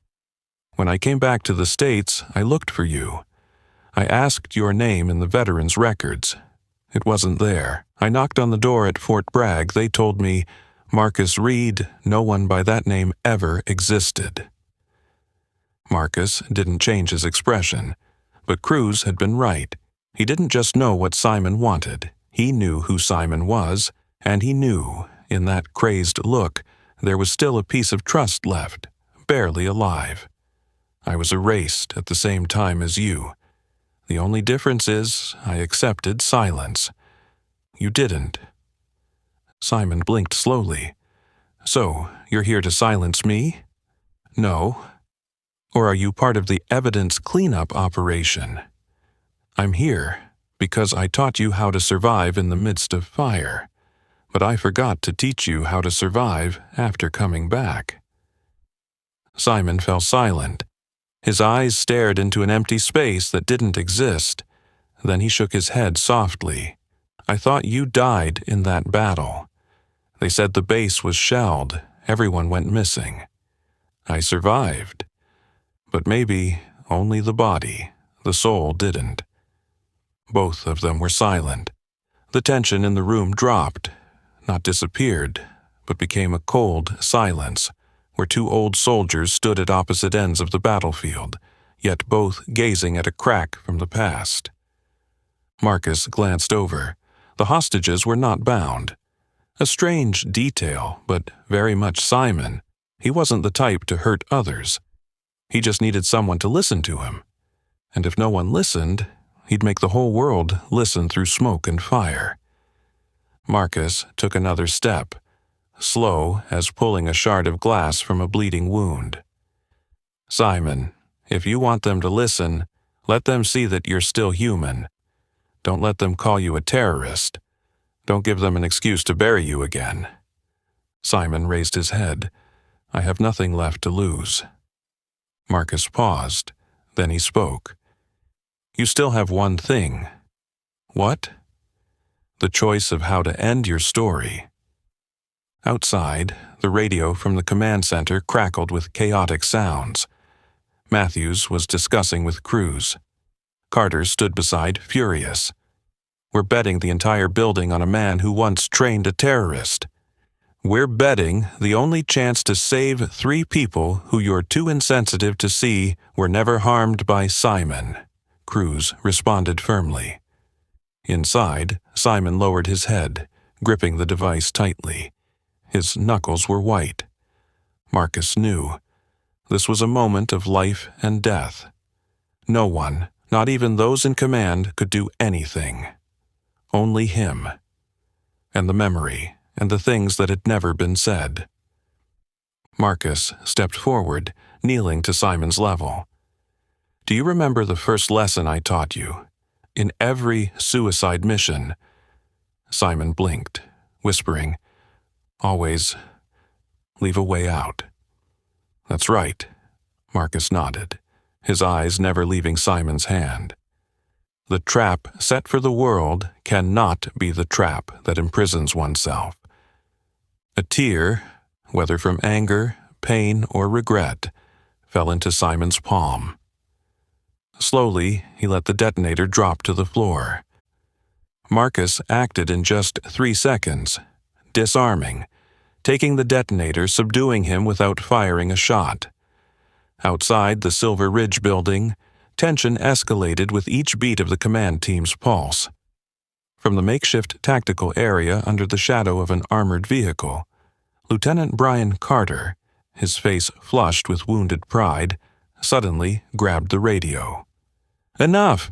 When I came back to the States, I looked for you. I asked your name in the veterans' records. It wasn't there. I knocked on the door at Fort Bragg. They told me, 'Marcus Reed, no one by that name ever existed.'" Marcus didn't change his expression, but Cruz had been right. He didn't just know what Simon wanted. He knew who Simon was, and he knew, in that crazed look, there was still a piece of trust left, barely alive. "I was erased at the same time as you. The only difference is I accepted silence. You didn't." Simon blinked slowly. "So, you're here to silence me?" "No." "Or are you part of the evidence cleanup operation?" "I'm here because I taught you how to survive in the midst of fire, but I forgot to teach you how to survive after coming back." Simon fell silent. His eyes stared into an empty space that didn't exist. Then he shook his head softly. "I thought you died in that battle. They said the base was shelled, everyone went missing. I survived. But maybe only the body, the soul didn't." Both of them were silent. The tension in the room dropped, not disappeared, but became a cold silence, where 2 old soldiers stood at opposite ends of the battlefield, yet both gazing at a crack from the past. Marcus glanced over. The hostages were not bound. A strange detail, but very much Simon. He wasn't the type to hurt others. He just needed someone to listen to him. And if no one listened, he'd make the whole world listen through smoke and fire. Marcus took another step, slow as pulling a shard of glass from a bleeding wound. "Simon, if you want them to listen, let them see that you're still human. Don't let them call you a terrorist. Don't give them an excuse to bury you again." Simon raised his head. "I have nothing left to lose." Marcus paused. Then he spoke. "You still have one thing." "What?" "The choice of how to end your story." Outside, the radio from the command center crackled with chaotic sounds. Matthews was discussing with Cruz. Carter stood beside, furious. We're betting the entire building on a man who once trained a terrorist. We're betting the only chance to save 3 people who you're too insensitive to see were never harmed by Simon," Cruz responded firmly. Inside, Simon lowered his head, gripping the device tightly. His knuckles were white. Marcus knew. This was a moment of life and death. No one, not even those in command, could do anything. Only him. And the memory, and the things that had never been said. Marcus stepped forward, kneeling to Simon's level. "Do you remember the first lesson I taught you? In every suicide mission." Simon blinked, whispering, "Always leave a way out." "That's right," Marcus nodded, his eyes never leaving Simon's hand. "The trap set for the world cannot be the trap that imprisons oneself." A tear, whether from anger, pain, or regret, fell into Simon's palm. Slowly, he let the detonator drop to the floor. Marcus acted in just 3 seconds, disarming, taking the detonator, subduing him without firing a shot. Outside the Silver Ridge building, tension escalated with each beat of the command team's pulse. From the makeshift tactical area under the shadow of an armored vehicle, Lieutenant Brian Carter, his face flushed with wounded pride, suddenly grabbed the radio. "Enough!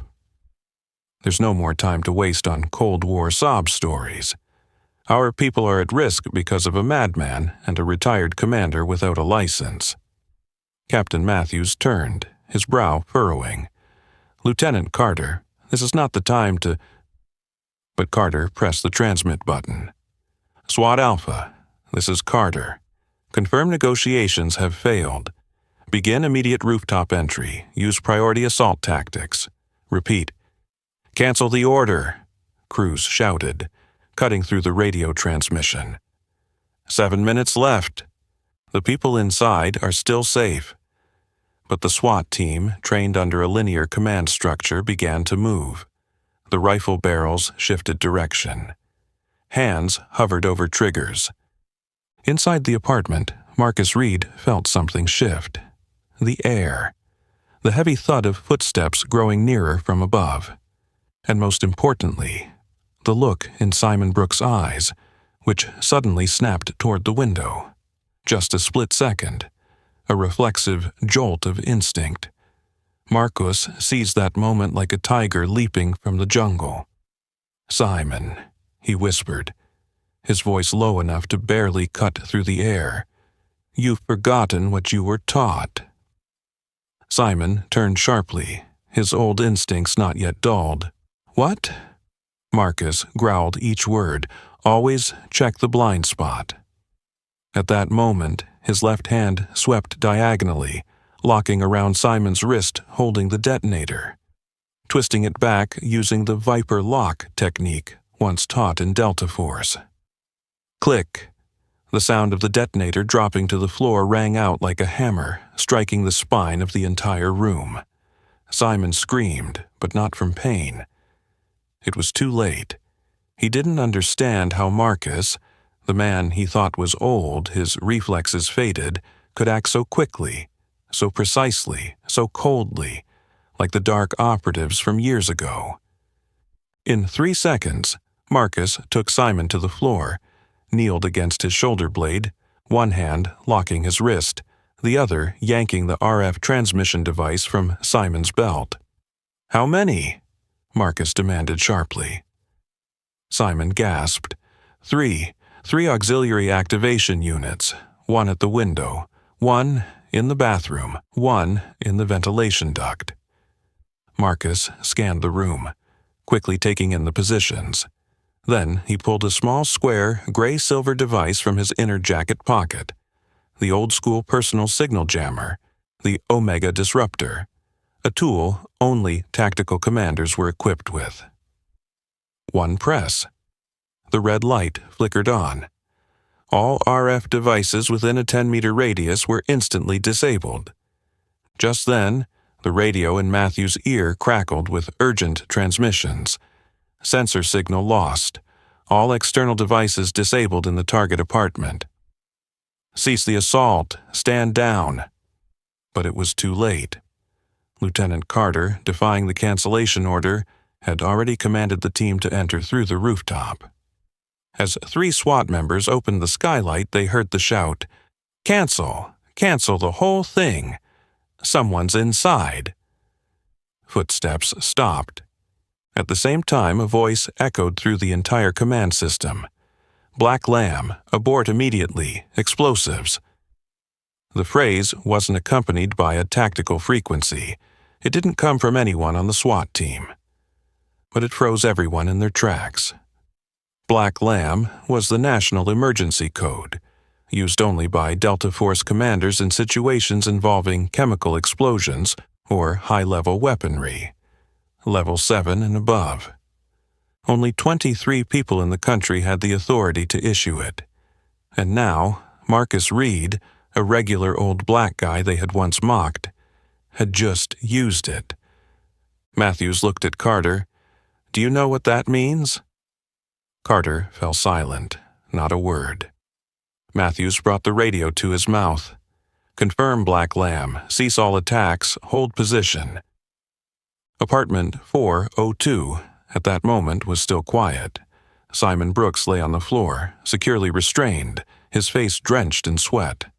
There's no more time to waste on Cold War sob stories. Our people are at risk because of a madman and a retired commander without a license." Captain Matthews turned, his brow furrowing. "Lieutenant Carter, this is not the time to—" But Carter pressed the transmit button. "SWAT Alpha, this is Carter. Confirm negotiations have failed. Begin immediate rooftop entry. Use priority assault tactics. Repeat. Cancel the order," Cruz shouted, cutting through the radio transmission. 7 minutes left. The people inside are still safe. But the SWAT team, trained under a linear command structure, began to move. The rifle barrels shifted direction. Hands hovered over triggers. Inside the apartment, Marcus Reed felt something shift. The air. The heavy thud of footsteps growing nearer from above. And most importantly, the look in Simon Brooks' eyes, which suddenly snapped toward the window. Just a split second. A reflexive jolt of instinct. Marcus seized that moment like a tiger leaping from the jungle. "Simon," he whispered, his voice low enough to barely cut through the air. "You've forgotten what you were taught." Simon turned sharply, his old instincts not yet dulled. "What?" Marcus growled each word. "Always check the blind spot." At that moment, his left hand swept diagonally, locking around Simon's wrist, holding the detonator, twisting it back using the Viper lock technique once taught in Delta Force. Click. The sound of the detonator dropping to the floor rang out like a hammer, striking the spine of the entire room. Simon screamed, but not from pain. It was too late. He didn't understand how Marcus, the man he thought was old, his reflexes faded, could act so quickly, so precisely, so coldly, like the dark operatives from years ago. In 3 seconds, Marcus took Simon to the floor, kneeled against his shoulder blade, one hand locking his wrist, the other yanking the RF transmission device from Simon's belt. "How many?" Marcus demanded sharply. Simon gasped. Three auxiliary activation units, one at the window, one in the bathroom, one in the ventilation duct. Marcus scanned the room, quickly taking in the positions. Then he pulled a small square gray-silver device from his inner jacket pocket, the old-school personal signal jammer, the Omega Disruptor, a tool only tactical commanders were equipped with. One press. The red light flickered on. All RF devices within a 10-meter radius were instantly disabled. Just then, the radio in Matthew's ear crackled with urgent transmissions. Sensor signal lost. All external devices disabled in the target apartment. Cease the assault. Stand down. But it was too late. Lieutenant Carter, defying the cancellation order, had already commanded the team to enter through the rooftop. As 3 SWAT members opened the skylight, they heard the shout, "Cancel! Cancel the whole thing! Someone's inside!" Footsteps stopped. At the same time, a voice echoed through the entire command system. "Black Lamb, abort immediately, explosives." The phrase wasn't accompanied by a tactical frequency. It didn't come from anyone on the SWAT team. But it froze everyone in their tracks. Black Lamb was the national emergency code, used only by Delta Force commanders in situations involving chemical explosions or high-level weaponry, level 7 and above. Only 23 people in the country had the authority to issue it. And now, Marcus Reed, a regular old black guy they had once mocked, had just used it. Matthews looked at Carter. "Do you know what that means?" Carter fell silent, not a word. Matthews brought the radio to his mouth. "Confirm, Black Lamb. Cease all attacks. Hold position." Apartment 402, at that moment, was still quiet. Simon Brooks lay on the floor, securely restrained, his face drenched in sweat.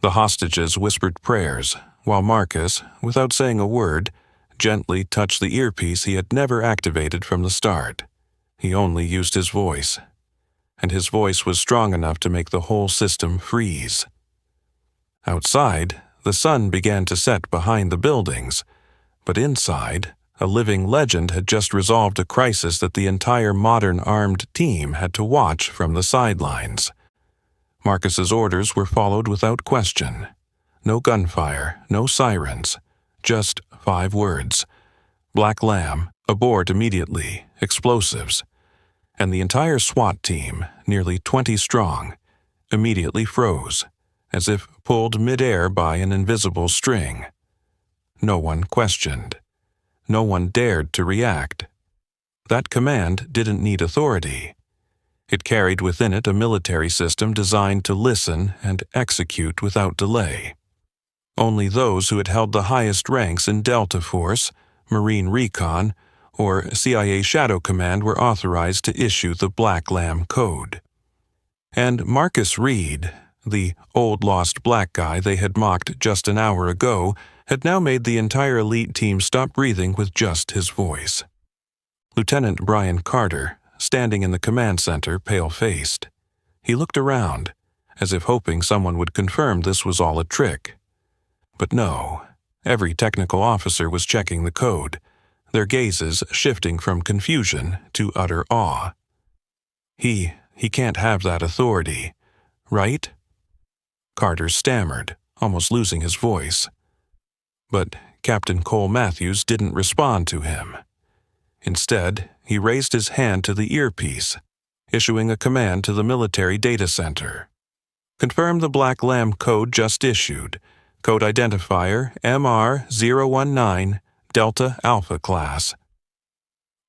The hostages whispered prayers, while Marcus, without saying a word, gently touched the earpiece he had never activated from the start. He only used his voice. And his voice was strong enough to make the whole system freeze. Outside, the sun began to set behind the buildings, but inside, a living legend had just resolved a crisis that the entire modern armed team had to watch from the sidelines. Marcus's orders were followed without question. No gunfire, no sirens, just 5 words. "Black Lamb, abort immediately, explosives." And the entire SWAT team, nearly 20 strong, immediately froze, as if pulled midair by an invisible string. No one questioned. No one dared to react. That command didn't need authority. It carried within it a military system designed to listen and execute without delay. Only those who had held the highest ranks in Delta Force, Marine Recon, or CIA Shadow Command were authorized to issue the Black Lamb Code. And Marcus Reed, the old lost black guy they had mocked just an hour ago, had now made the entire elite team stop breathing with just his voice. Lieutenant Brian Carter, standing in the command center, pale-faced. He looked around, as if hoping someone would confirm this was all a trick. But no, every technical officer was checking the code, their gazes shifting from confusion to utter awe. He can't have that authority, right? Carter stammered, almost losing his voice. But Captain Cole Matthews didn't respond to him. Instead, he raised his hand to the earpiece, issuing a command to the military data center. "Confirm the Black Lamb code just issued. Code identifier MR019, Delta Alpha class."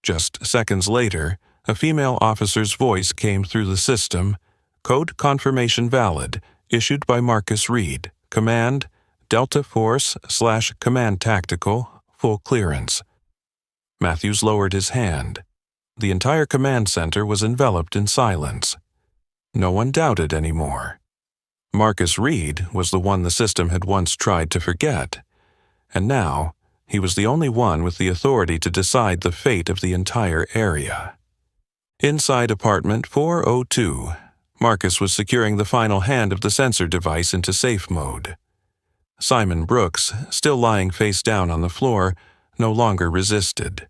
Just seconds later, a female officer's voice came through the system. "Code confirmation valid, issued by Marcus Reed. Command, Delta Force/Command Tactical, full clearance." Matthews lowered his hand. The entire command center was enveloped in silence. No one doubted anymore. Marcus Reed was the one the system had once tried to forget, and now he was the only one with the authority to decide the fate of the entire area. Inside apartment 402, Marcus was securing the final hand of the sensor device into safe mode. Simon Brooks, still lying face down on the floor, no longer resisted.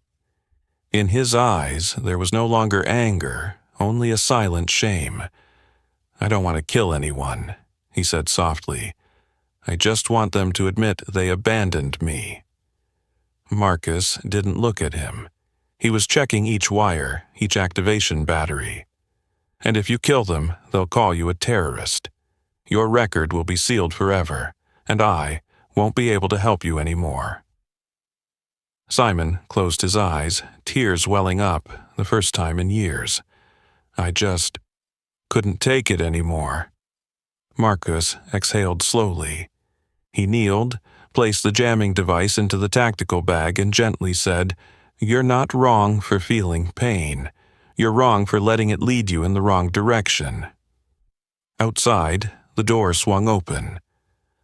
In his eyes, there was no longer anger, only a silent shame. "I don't want to kill anyone," he said softly. "I just want them to admit they abandoned me." Marcus didn't look at him. He was checking each wire, each activation battery. "And if you kill them, they'll call you a terrorist. Your record will be sealed forever, and I won't be able to help you anymore." Simon closed his eyes, tears welling up, the first time in years. I just couldn't take it anymore. Marcus exhaled slowly. He kneeled, placed the jamming device into the tactical bag, and gently said, "You're not wrong for feeling pain. You're wrong for letting it lead you in the wrong direction." Outside, the door swung open.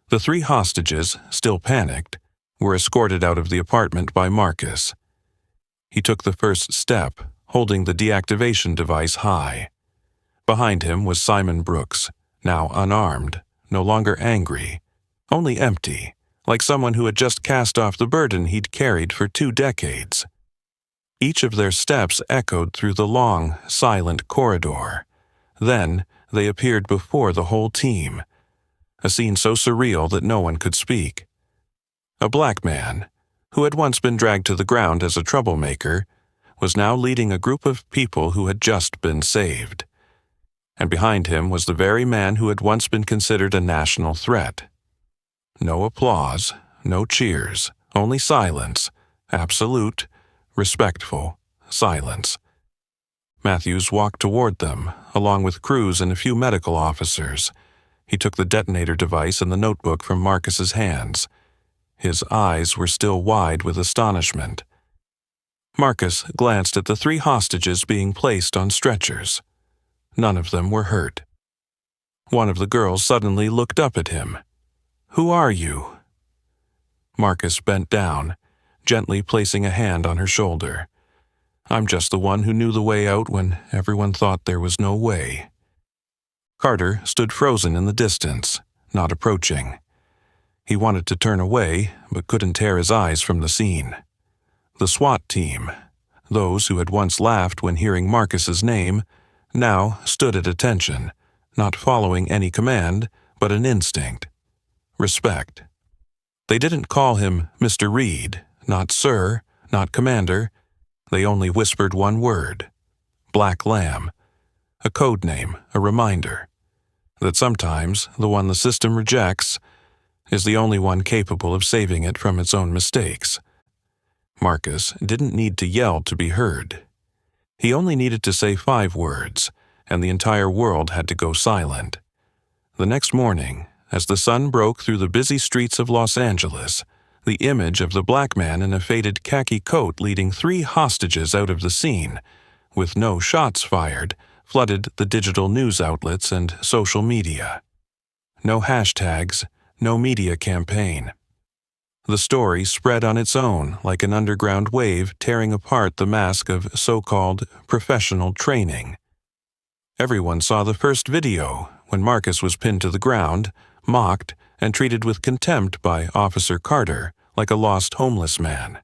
The 3 hostages, still panicked, were escorted out of the apartment by Marcus. He took the first step, holding the deactivation device high. Behind him was Simon Brooks, now unarmed, no longer angry, only empty, like someone who had just cast off the burden he'd carried for 2 decades. Each of their steps echoed through the long, silent corridor. Then they appeared before the whole team, a scene so surreal that no one could speak. A black man, who had once been dragged to the ground as a troublemaker, was now leading a group of people who had just been saved. And behind him was the very man who had once been considered a national threat. No applause, no cheers, only silence, absolute, respectful silence. Matthews walked toward them, along with crews and a few medical officers. He took the detonator device and the notebook from Marcus's hands. His eyes were still wide with astonishment. Marcus glanced at the 3 hostages being placed on stretchers. None of them were hurt. One of the girls suddenly looked up at him. "Who are you?" Marcus bent down, gently placing a hand on her shoulder. "I'm just the one who knew the way out when everyone thought there was no way." Carter stood frozen in the distance, not approaching. He wanted to turn away, but couldn't tear his eyes from the scene. The SWAT team, those who had once laughed when hearing Marcus's name, now stood at attention, not following any command, but an instinct. Respect. They didn't call him Mr. Reed, not Sir, not Commander. They only whispered one word: Black Lamb. A code name, a reminder that sometimes the one the system rejects is the only one capable of saving it from its own mistakes. Marcus didn't need to yell to be heard. He only needed to say 5 words, and the entire world had to go silent. The next morning, as the sun broke through the busy streets of Los Angeles, the image of the black man in a faded khaki coat leading 3 hostages out of the scene, with no shots fired, flooded the digital news outlets and social media. No hashtags, no media campaign. The story spread on its own like an underground wave tearing apart the mask of so-called professional training. Everyone saw the first video when Marcus was pinned to the ground, mocked, and treated with contempt by Officer Carter like a lost homeless man.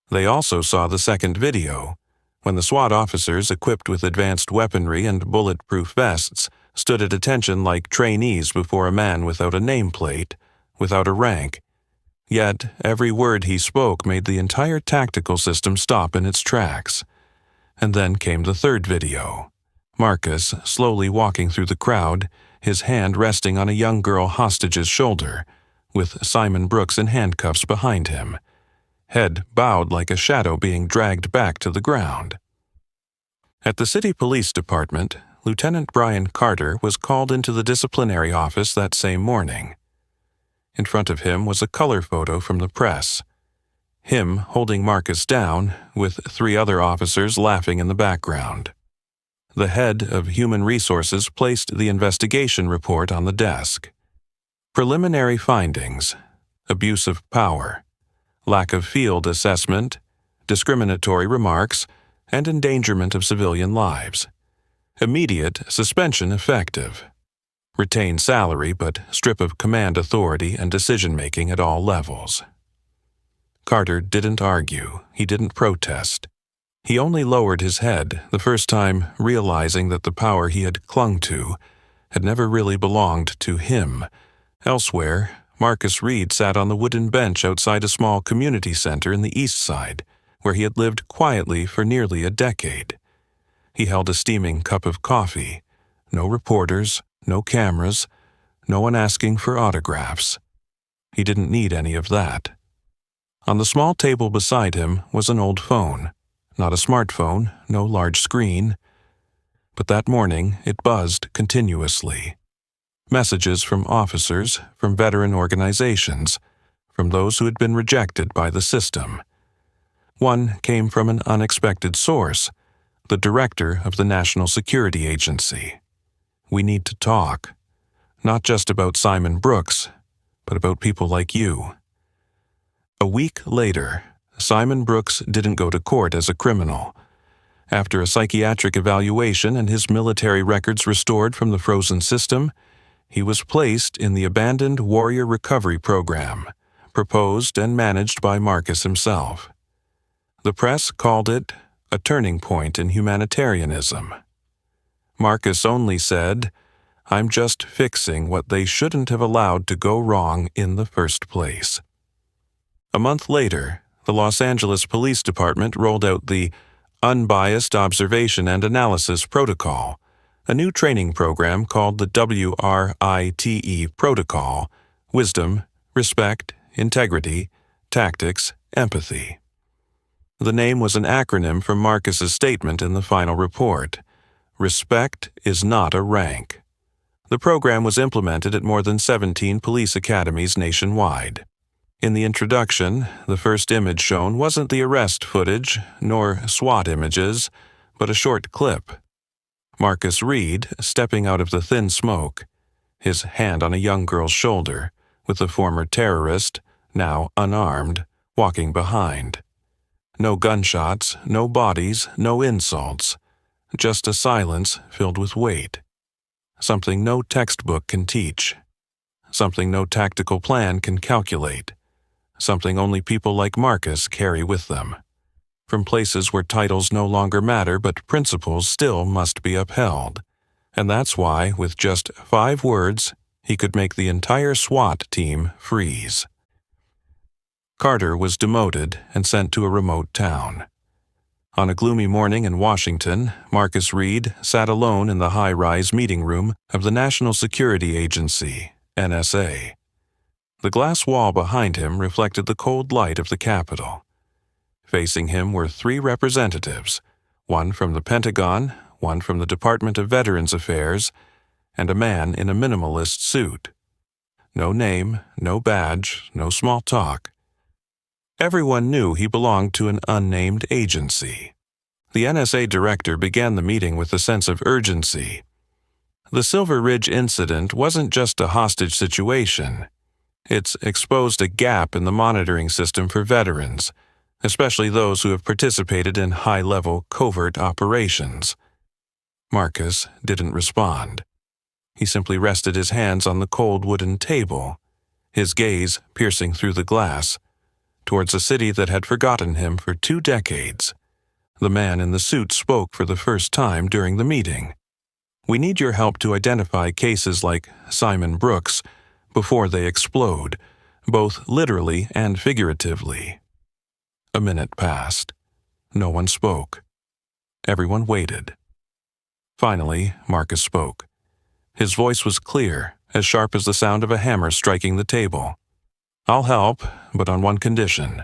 They also saw the second video, when the SWAT officers equipped with advanced weaponry and bulletproof vests stood at attention like trainees before a man without a nameplate, without a rank. Yet every word he spoke made the entire tactical system stop in its tracks. And then came the third video. Marcus slowly walking through the crowd, his hand resting on a young girl hostage's shoulder, with Simon Brooks in handcuffs behind him, head bowed like a shadow being dragged back to the ground. At the city police department, Lieutenant Brian Carter was called into the disciplinary office that same morning. In front of him was a color photo from the press. Him holding Marcus down, with 3 other officers laughing in the background. The head of Human Resources placed the investigation report on the desk. Preliminary findings: abuse of power, lack of field assessment, discriminatory remarks, and endangerment of civilian lives. Immediate suspension effective. Retain salary but strip of command authority and decision-making at all levels. Carter didn't argue, he didn't protest. He only lowered his head, the first time realizing that the power he had clung to had never really belonged to him. Elsewhere, Marcus Reed sat on the wooden bench outside a small community center in the East Side, where he had lived quietly for nearly a decade. He held a steaming cup of coffee. No reporters, no cameras, no one asking for autographs. He didn't need any of that. On the small table beside him was an old phone. Not a smartphone, no large screen. But that morning it buzzed continuously. Messages from officers, from veteran organizations, from those who had been rejected by the system. One came from an unexpected source, the director of the National Security Agency. We need to talk, not just about Simon Brooks, but about people like you. A week later, Simon Brooks didn't go to court as a criminal. After a psychiatric evaluation and his military records restored from the frozen system, he was placed in the abandoned Warrior Recovery Program, proposed and managed by Marcus himself. The press called it a turning point in humanitarianism. Marcus only said, "I'm just fixing what they shouldn't have allowed to go wrong in the first place." A month later, the Los Angeles Police Department rolled out the Unbiased Observation and Analysis Protocol, a new training program called the WRITE Protocol: Wisdom, Respect, Integrity, Tactics, Empathy. The name was an acronym from Marcus's statement in the final report. Respect is not a rank. The program was implemented at more than 17 police academies nationwide. In the introduction, the first image shown wasn't the arrest footage, nor SWAT images, but a short clip. Marcus Reed, stepping out of the thin smoke, his hand on a young girl's shoulder, with the former terrorist, now unarmed, walking behind. No gunshots, no bodies, no insults, just a silence filled with weight. Something no textbook can teach. Something no tactical plan can calculate. Something only people like Marcus carry with them. From places where titles no longer matter but principles still must be upheld. And that's why, with just 5 words, he could make the entire SWAT team freeze. Carter was demoted and sent to a remote town. On a gloomy morning in Washington, Marcus Reed sat alone in the high-rise meeting room of the National Security Agency, NSA. The glass wall behind him reflected the cold light of the Capitol. Facing him were 3 representatives, one from the Pentagon, one from the Department of Veterans Affairs, and a man in a minimalist suit. No name, no badge, no small talk. Everyone knew he belonged to an unnamed agency. The NSA director began the meeting with a sense of urgency. The Silver Ridge incident wasn't just a hostage situation. It's exposed a gap in the monitoring system for veterans, especially those who have participated in high-level covert operations. Marcus didn't respond. He simply rested his hands on the cold wooden table, his gaze piercing through the glass, towards a city that had forgotten him for 2 decades. The man in the suit spoke for the first time during the meeting. "We need your help to identify cases like Simon Brooks before they explode, both literally and figuratively." A minute passed. No one spoke. Everyone waited. Finally, Marcus spoke. His voice was clear, as sharp as the sound of a hammer striking the table. "I'll help, but on one condition."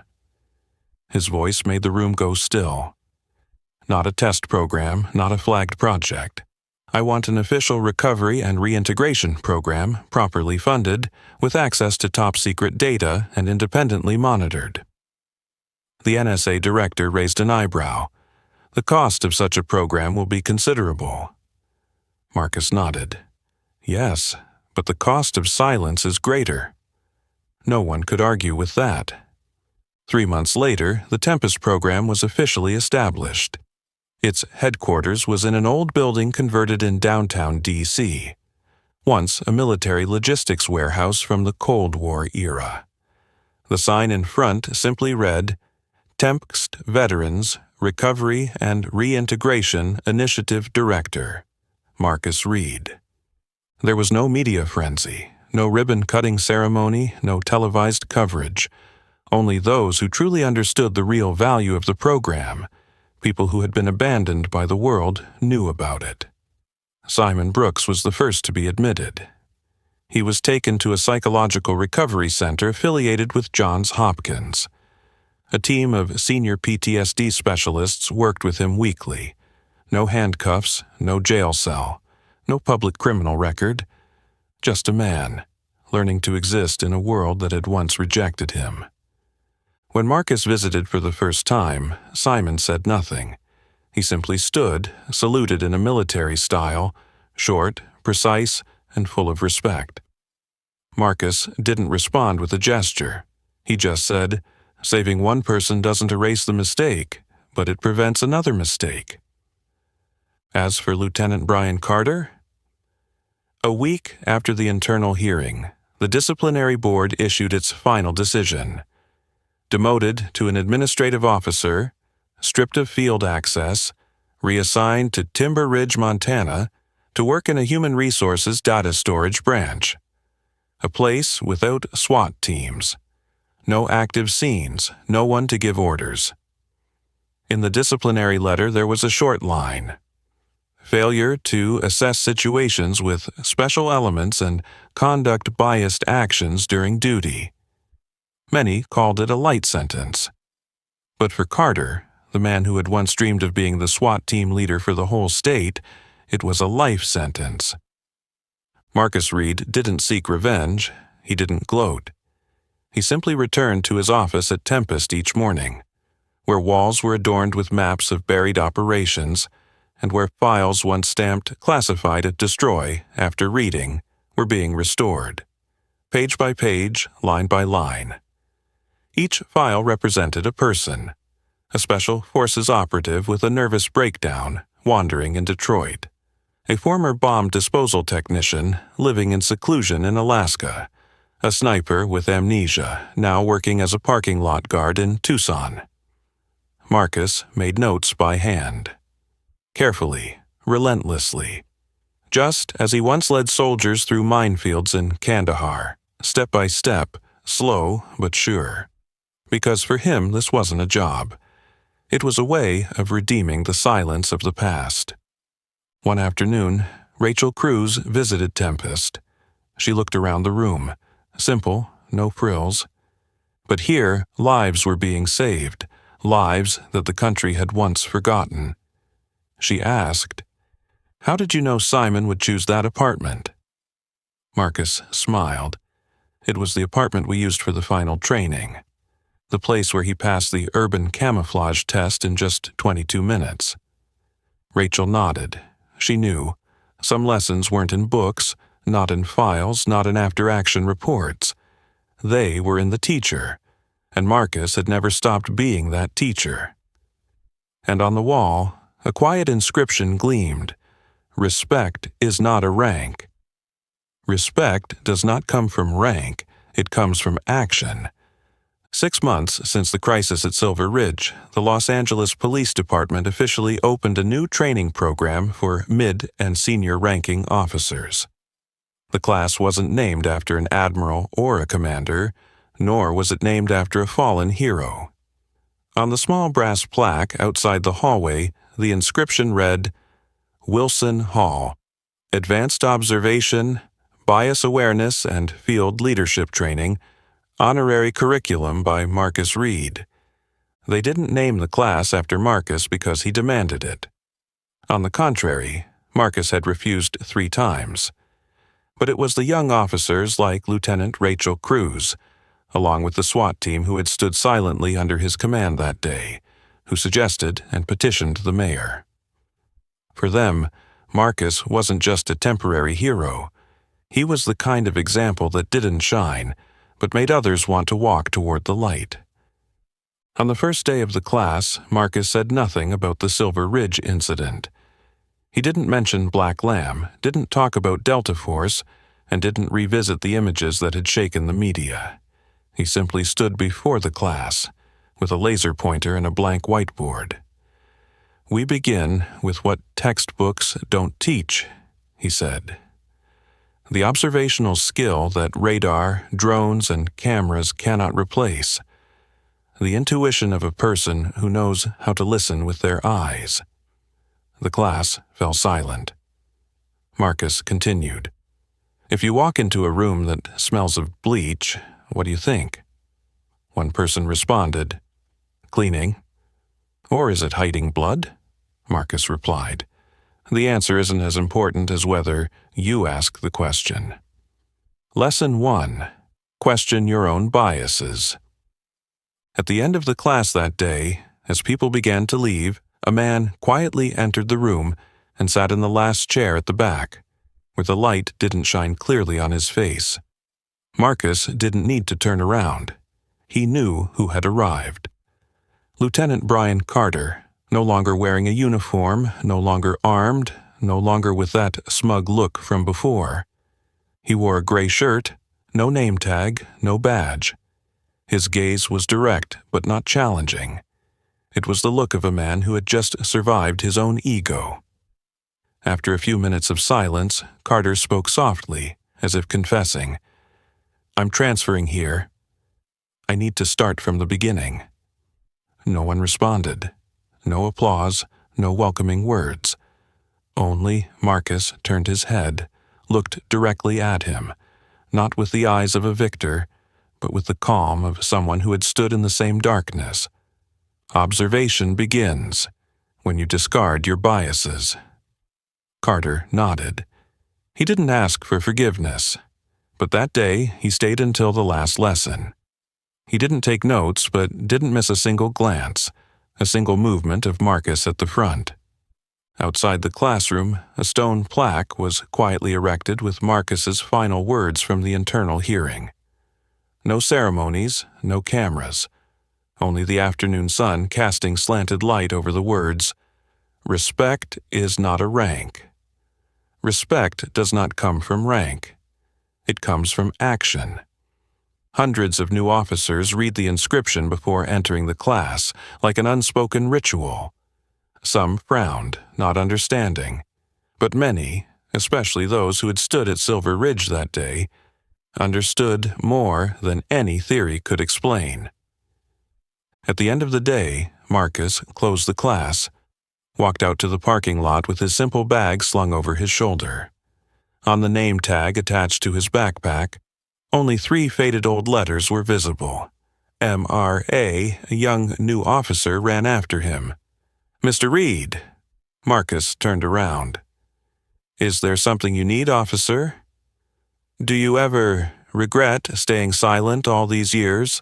His voice made the room go still. "Not a test program, not a flagged project. I want an official recovery and reintegration program, properly funded, with access to top-secret data and independently monitored." The NSA director raised an eyebrow. "The cost of such a program will be considerable." Marcus nodded. "Yes, but the cost of silence is greater." No one could argue with that. 3 months later, the Tempest program was officially established. Its headquarters was in an old building converted in downtown D.C., once a military logistics warehouse from the Cold War era. The sign in front simply read, "Tempest Veterans, Recovery and Reintegration Initiative Director, Marcus Reed." There was no media frenzy, no ribbon-cutting ceremony, no televised coverage. Only those who truly understood the real value of the program, people who had been abandoned by the world, knew about it. Simon Brooks was the first to be admitted. He was taken to a psychological recovery center affiliated with Johns Hopkins. A team of senior PTSD specialists worked with him weekly. No handcuffs, no jail cell, no public criminal record. Just a man, learning to exist in a world that had once rejected him. When Marcus visited for the first time, Simon said nothing. He simply stood, saluted in a military style, short, precise, and full of respect. Marcus didn't respond with a gesture. He just said, "Saving one person doesn't erase the mistake, but it prevents another mistake." As for Lieutenant Brian Carter, a week after the internal hearing, the disciplinary board issued its final decision. Demoted to an administrative officer, stripped of field access, reassigned to Timber Ridge, Montana, to work in a human resources data storage branch. A place without SWAT teams. No active scenes, no one to give orders. In the disciplinary letter there was a short line. Failure to assess situations with special elements and conduct biased actions during duty. Many called it a light sentence. But for Carter, the man who had once dreamed of being the SWAT team leader for the whole state, it was a life sentence. Marcus Reed didn't seek revenge, he didn't gloat. He simply returned to his office at Tempest each morning, where walls were adorned with maps of buried operations, and where files once stamped classified at destroy after reading were being restored, page by page, line by line. Each file represented a person, a special forces operative with a nervous breakdown wandering in Detroit, a former bomb disposal technician living in seclusion in Alaska, a sniper with amnesia now working as a parking lot guard in Tucson. Marcus made notes by hand. Carefully, relentlessly, just as he once led soldiers through minefields in Kandahar, step by step, slow but sure. Because for him this wasn't a job. It was a way of redeeming the silence of the past. One afternoon, Rachel Cruz visited Tempest. She looked around the room. Simple, no frills. But here, lives were being saved, lives that the country had once forgotten. She asked, "How did you know Simon would choose that apartment?" Marcus smiled. It was the apartment we used for the final training. The place where he passed the urban camouflage test in just 22 minutes. Rachel nodded. She knew. Some lessons weren't in books, not in files, not in after-action reports. They were in the teacher, and Marcus had never stopped being that teacher. And on the wall, a quiet inscription gleamed. Respect is not a rank. Respect does not come from rank, it comes from action. 6 months since the crisis at Silver Ridge, the Los Angeles Police Department officially opened a new training program for mid- and senior-ranking officers. The class wasn't named after an admiral or a commander, nor was it named after a fallen hero. On the small brass plaque outside the hallway, the inscription read, Wilson Hall, Advanced Observation, Bias Awareness and Field Leadership Training, Honorary Curriculum by Marcus Reed. They didn't name the class after Marcus because he demanded it. On the contrary, Marcus had refused 3 times. But it was the young officers like Lieutenant Rachel Cruz, along with the SWAT team who had stood silently under his command that day, who suggested and petitioned the mayor. For them, Marcus wasn't just a temporary hero. He was the kind of example that didn't shine, but made others want to walk toward the light. On the first day of the class, Marcus said nothing about the Silver Ridge incident. He didn't mention Black Lamb, didn't talk about Delta Force, and didn't revisit the images that had shaken the media. He simply stood before the class, with a laser pointer and a blank whiteboard. "We begin with what textbooks don't teach," he said. The observational skill that radar, drones, and cameras cannot replace. The intuition of a person who knows how to listen with their eyes. The class fell silent. Marcus continued. "If you walk into a room that smells of bleach, what do you think?" One person responded, Cleaning. Or is it hiding blood? Marcus replied. The answer isn't as important as whether you ask the question. Lesson 1. Question your own biases. At the end of the class that day, as people began to leave, a man quietly entered the room and sat in the last chair at the back, where the light didn't shine clearly on his face. Marcus didn't need to turn around. He knew who had arrived. Lieutenant Brian Carter, no longer wearing a uniform, no longer armed, no longer with that smug look from before. He wore a gray shirt, no name tag, no badge. His gaze was direct but not challenging. It was the look of a man who had just survived his own ego. After a few minutes of silence, Carter spoke softly, as if confessing, "I'm transferring here. I need to start from the beginning." No one responded. No applause, no welcoming words. Only Marcus turned his head, looked directly at him, not with the eyes of a victor, but with the calm of someone who had stood in the same darkness. Observation begins when you discard your biases. Carter nodded. He didn't ask for forgiveness, but that day he stayed until the last lesson. He didn't take notes, but didn't miss a single glance, a single movement of Marcus at the front. Outside the classroom, a stone plaque was quietly erected with Marcus's final words from the internal hearing. No ceremonies, no cameras, only the afternoon sun casting slanted light over the words, "Respect is not a rank." Respect does not come from rank. It comes from action. Hundreds of new officers read the inscription before entering the class, like an unspoken ritual. Some frowned, not understanding, but many, especially those who had stood at Silver Ridge that day, understood more than any theory could explain. At the end of the day, Marcus closed the class, walked out to the parking lot with his simple bag slung over his shoulder. On the name tag attached to his backpack, only 3 faded old letters were visible. M.R.A., a young new officer, ran after him. "Mr. Reed." Marcus turned around. "Is there something you need, officer? Do you ever regret staying silent all these years?"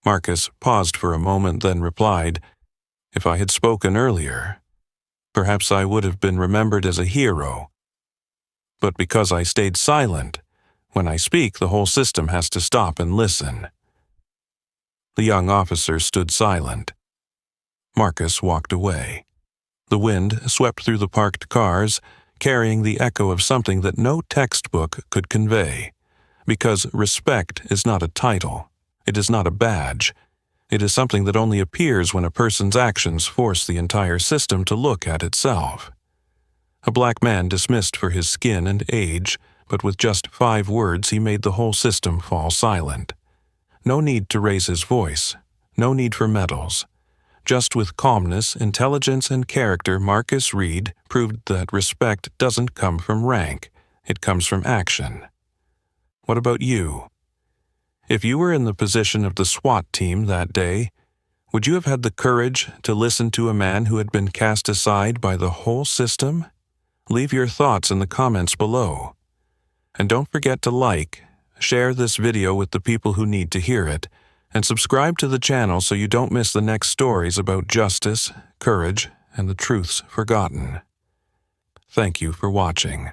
Marcus paused for a moment, then replied, "If I had spoken earlier, perhaps I would have been remembered as a hero. But because I stayed silent, when I speak, the whole system has to stop and listen." The young officer stood silent. Marcus walked away. The wind swept through the parked cars, carrying the echo of something that no textbook could convey. Because respect is not a title. It is not a badge. It is something that only appears when a person's actions force the entire system to look at itself. A black man dismissed for his skin and age, but with just 5 words he made the whole system fall silent. No need to raise his voice. No need for medals. Just with calmness, intelligence, and character, Marcus Reed proved that respect doesn't come from rank. It comes from action. What about you? If you were in the position of the SWAT team that day, would you have had the courage to listen to a man who had been cast aside by the whole system? Leave your thoughts in the comments below. And don't forget to like, share this video with the people who need to hear it, and subscribe to the channel so you don't miss the next stories about justice, courage, and the truths forgotten. Thank you for watching.